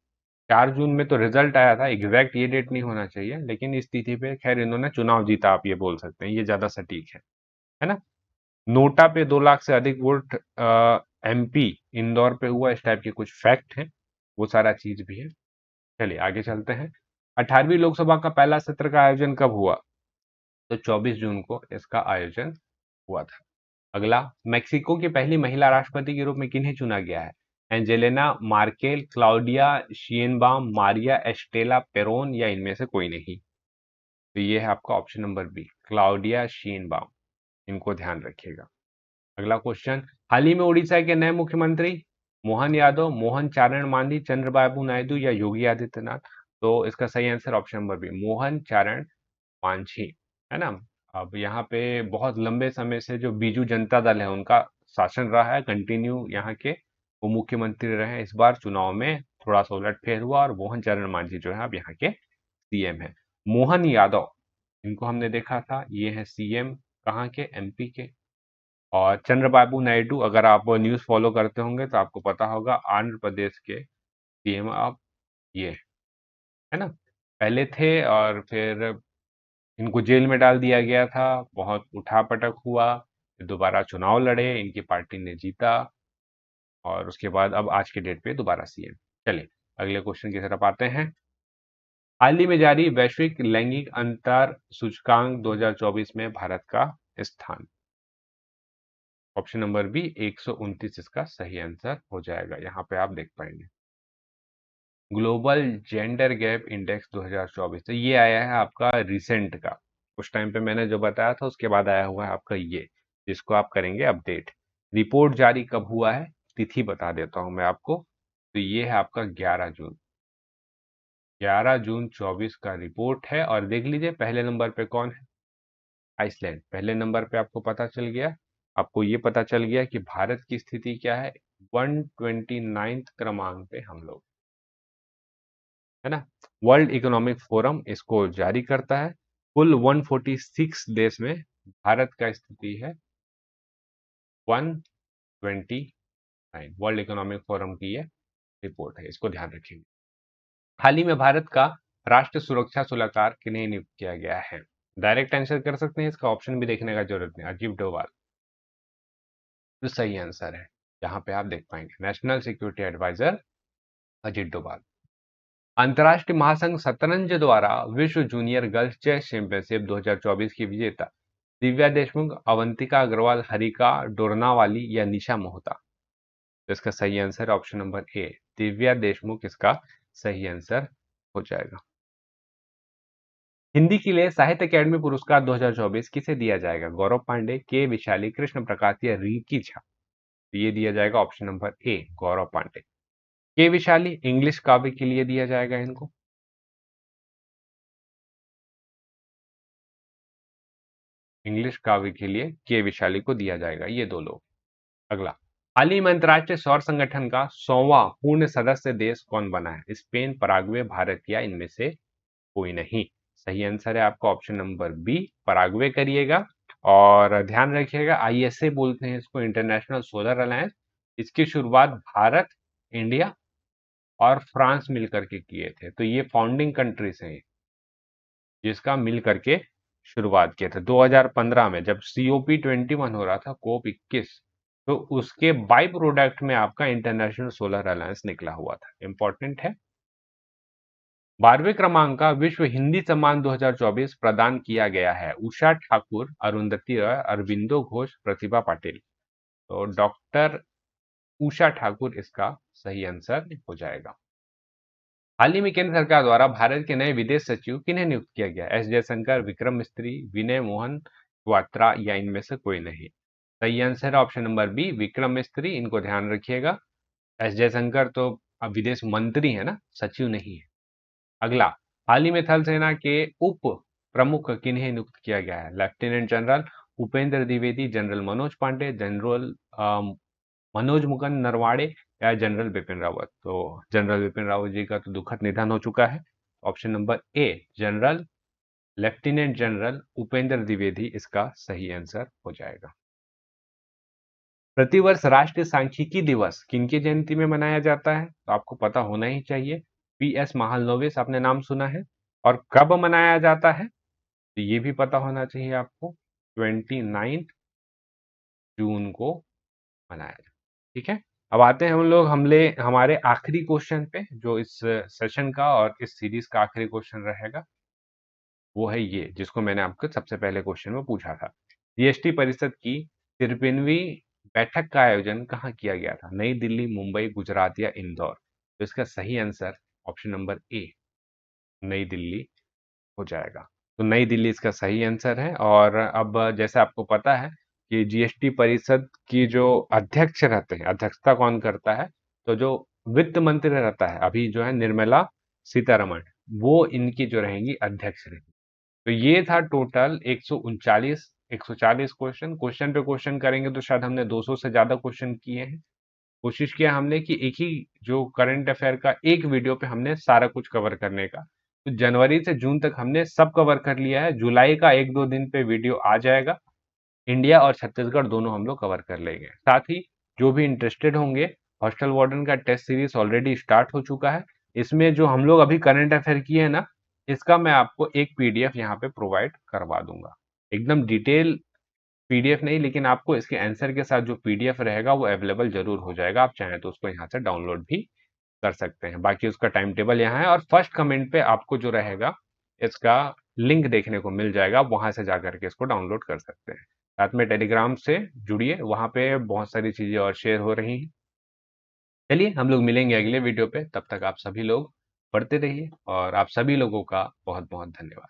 4 जून में तो रिजल्ट आया था, एग्जैक्ट ये डेट नहीं होना चाहिए, लेकिन इस तिथि पे खैर इन्होंने चुनाव जीता, आप ये बोल सकते हैं, ये ज्यादा सटीक है ना? नोटा पे 2 लाख से अधिक वोट एमपी इंदौर पे हुआ, इस टाइप के कुछ फैक्ट हैं, वो सारा चीज भी है। चलिए आगे चलते हैं। 18वीं लोकसभा का पहला सत्र का आयोजन कब हुआ? तो 24 जून को इसका आयोजन हुआ था। अगला, मेक्सिको की पहली महिला राष्ट्रपति के रूप में किन्हें चुना गया है? Angelina Merkel, Claudia Sheinbaum, Maria Estela Peron या इनमें से कोई नहीं? तो ये है आपका option number B, Claudia Sheinbaum, इनको ध्यान रखिएगा। अगला क्वेश्चन, हाल ही में उड़ीसा के नए मुख्यमंत्री मोहन यादव, मोहन चारण मांझी, चंद्रबाबू नायडू या योगी आदित्यनाथ? तो इसका सही answer option number B, Mohan Charan Majhi, है ना? अब यहाँ पे बहुत लंबे समय से जो बीजू जनता दल है उनका शासन रहा है कंटिन्यू, यहाँ के वो मुख्यमंत्री रहे हैं। इस बार चुनाव में थोड़ा सा उलटफेर हुआ और मोहन चरण मांझी जो है अब यहाँ के सीएम है। मोहन यादव, इनको हमने देखा था, ये है सीएम कहाँ के? एमपी के। और चंद्रबाबू नायडू, अगर आप न्यूज़ फॉलो करते होंगे तो आपको पता होगा, आंध्र प्रदेश के सीएम अब ये, है ना? पहले थे और फिर इनको जेल में डाल दिया गया था, बहुत उठापटक हुआ, फिर दोबारा चुनाव लड़े, इनकी पार्टी ने जीता और उसके बाद अब आज के डेट पे दोबारा सीएम। चलिए अगले क्वेश्चन की तरफ आते हैं। हाल ही में जारी वैश्विक लैंगिक अंतर सूचकांक 2024 में भारत का स्थान? ऑप्शन नंबर बी 129 इसका सही आंसर हो जाएगा, यहाँ पे आप देख पाएंगे। ग्लोबल जेंडर गैप इंडेक्स 2024, तो ये आया है आपका रिसेंट का, उस टाइम पे मैंने जो बताया था उसके बाद आया हुआ है आपका ये, जिसको आप करेंगे अपडेट। रिपोर्ट जारी कब हुआ है? तिथि बता देता हूं मैं आपको, तो ये है आपका 11 जून, 11 जून 24 का रिपोर्ट है। और देख लीजिए पहले नंबर पे कौन है? आइसलैंड, पहले नंबर पे आपको पता चल गया आपको ये पता चल गया कि भारत की स्थिति क्या है। 129 क्रमांक पे हम लोग, है ना। वर्ल्ड इकोनॉमिक फोरम इसको जारी करता है। कुल 146 देश में भारत का स्थिति है 129। वर्ल्ड इकोनॉमिक फोरम की ये रिपोर्ट है, इसको ध्यान रखिए। हाल ही में भारत का राष्ट्रीय सुरक्षा सलाहकार किन्हें नियुक्त किया गया है? डायरेक्ट आंसर कर सकते हैं, इसका ऑप्शन भी देखने का जरूरत नहीं। अजीत डोभाल तो सही आंसर है। यहाँ पे आप देख पाएंगे national security adviser Ajit Doval. अंतर्राष्ट्रीय महासंघ शतरंज द्वारा विश्व जूनियर गर्ल्स चेस चैंपियनशिप 2024 की विजेता दिव्या देशमुख, अवंतिका अग्रवाल, हरिका डोरनावाली या निशा मोहता? तो इसका सही आंसर ऑप्शन नंबर ए, दिव्या देशमुख इसका सही आंसर हो जाएगा। हिंदी के लिए साहित्य अकेडमी पुरस्कार 2024 किसे दिया जाएगा? गौरव पांडे, के विशाली, कृष्ण प्रकाश या रिकी झा? तो ये दिया जाएगा ऑप्शन नंबर ए, गौरव पांडे। के विशाली इंग्लिश काव्य के लिए दिया जाएगा इनको। इंग्लिश काव्य के लिए के विशाली को दिया जाएगा, ये दो लोग। अगला, हाल ही में अंतर्राष्ट्रीय सौर संगठन का 100वां पूर्ण सदस्य देश कौन बना है? स्पेन, पराग्वे, भारत या इनमें से कोई नहीं? सही आंसर है आपका ऑप्शन नंबर बी, पराग्वे करिएगा। और ध्यान रखिएगा, आईएसए बोलते हैं इसको, इंटरनेशनल सोलर अलायंस। इसकी शुरुआत भारत, इंडिया और फ्रांस मिलकर के किए थे। तो ये फाउंडिंग कंट्रीज हैं जिसका मिल करके शुरुआत किया था 2015 में, जब COP21 हो रहा था, COP21। तो उसके बाई प्रोडक्ट में आपका इंटरनेशनल सोलर अलायंस निकला हुआ था। इंपॉर्टेंट है। 12वें क्रमांक का विश्व हिंदी सम्मान 2024 प्रदान किया गया है। उषा ठाकुर, अरुंधति रॉय, अरविंदो घोष, प्रतिभा पाटिल? तो डॉक्टर उषा ठाकुर इसका सही आंसर हो जाएगा। हाल ही में केंद्र सरकार द्वारा भारत के नए विदेश सचिव किन्हें नियुक्त किया गया? एस जयशंकर, विक्रम मिस्त्री, विनय मोहन क्वात्रा या इनमें से कोई नहीं? सही आंसर है ऑप्शन नंबर बी, विक्रम मिस्त्री। इनको ध्यान रखिएगा। एस जयशंकर तो अब विदेश मंत्री है ना, सचिव नहीं है। अगला, हाल ही में थल सेना के उप प्रमुख किन्हें नियुक्त किया गया है? Lieutenant general Upendra Dwivedi, general Manoj Pande, general Manoj Mukund Naravane या जनरल बिपिन रावत? तो जनरल बिपिन रावत जी का तो दुखद निधन हो चुका है। ऑप्शन नंबर ए, general lieutenant general Upendra Dwivedi इसका सही आंसर हो जाएगा। प्रतिवर्ष राष्ट्रीय सांख्यिकी दिवस किनकी जयंती में मनाया जाता है? तो आपको पता होना ही चाहिए। PS महालनोबिस आपने नाम सुना है। और कब मनाया जाता है तो ये भी पता होना चाहिए आपको। 29 जून को मनाया जाता है। ठीक है। अब आते हैं हम लोग हमारे आखिरी क्वेश्चन पे, जो इस सेशन का और इस सीरीज का आखिरी क्वेश्चन रहेगा। वो है ये, जिसको मैंने आपको सबसे पहले क्वेश्चन में पूछा था। जीएसटी परिषद की 53वीं बैठक का आयोजन कहाँ किया गया था? नई दिल्ली, मुंबई, गुजरात या इंदौर? तो इसका सही आंसर ऑप्शन नंबर ए, नई दिल्ली हो जाएगा। तो नई दिल्ली इसका सही आंसर है। और अब जैसे आपको पता है कि जीएसटी परिषद की जो अध्यक्ष रहते हैं, अध्यक्षता कौन करता है? तो जो वित्त मंत्री रहता है अभी जो है, निर्मला सीतारमण, वो इनकी जो रहेंगी अध्यक्ष रहेंगी। तो ये था टोटल 139 क्वेश्चन। क्वेश्चन पे क्वेश्चन करेंगे तो शायद हमने 200 से ज्यादा क्वेश्चन किए हैं। कोशिश किया हमने कि एक ही जो करंट अफेयर का एक वीडियो पे हमने सारा कुछ कवर करने का। तो जनवरी से जून तक हमने सब कवर कर लिया है। जुलाई का 1-2 दिन पे वीडियो आ जाएगा। इंडिया और छत्तीसगढ़ दोनों हम लोग कवर कर लेंगे। साथ ही जो भी इंटरेस्टेड होंगे, हॉस्टल वार्डन का टेस्ट सीरीज ऑलरेडी स्टार्ट हो चुका है। इसमें जो हम लोग अभी करंट अफेयर किए हैं ना, इसका मैं आपको एक PDF यहाँ पे प्रोवाइड करवा दूंगा। एकदम डिटेल PDF नहीं, लेकिन आपको इसके आंसर के साथ जो PDF रहेगा वो अवेलेबल जरूर हो जाएगा। आप चाहें तो उसको यहाँ से डाउनलोड भी कर सकते हैं। बाकी उसका टाइम टेबल यहाँ है और फर्स्ट कमेंट पे आपको जो रहेगा इसका लिंक देखने को मिल जाएगा। आप वहां से जाकर के इसको डाउनलोड कर सकते हैं। साथ में टेलीग्राम से जुड़िए, वहां पे बहुत सारी चीजें और शेयर हो रही हैं। चलिए हम लोग मिलेंगे अगले वीडियो पे। तब तक आप सभी लोग पढ़ते रहिए और आप सभी लोगों का बहुत बहुत धन्यवाद।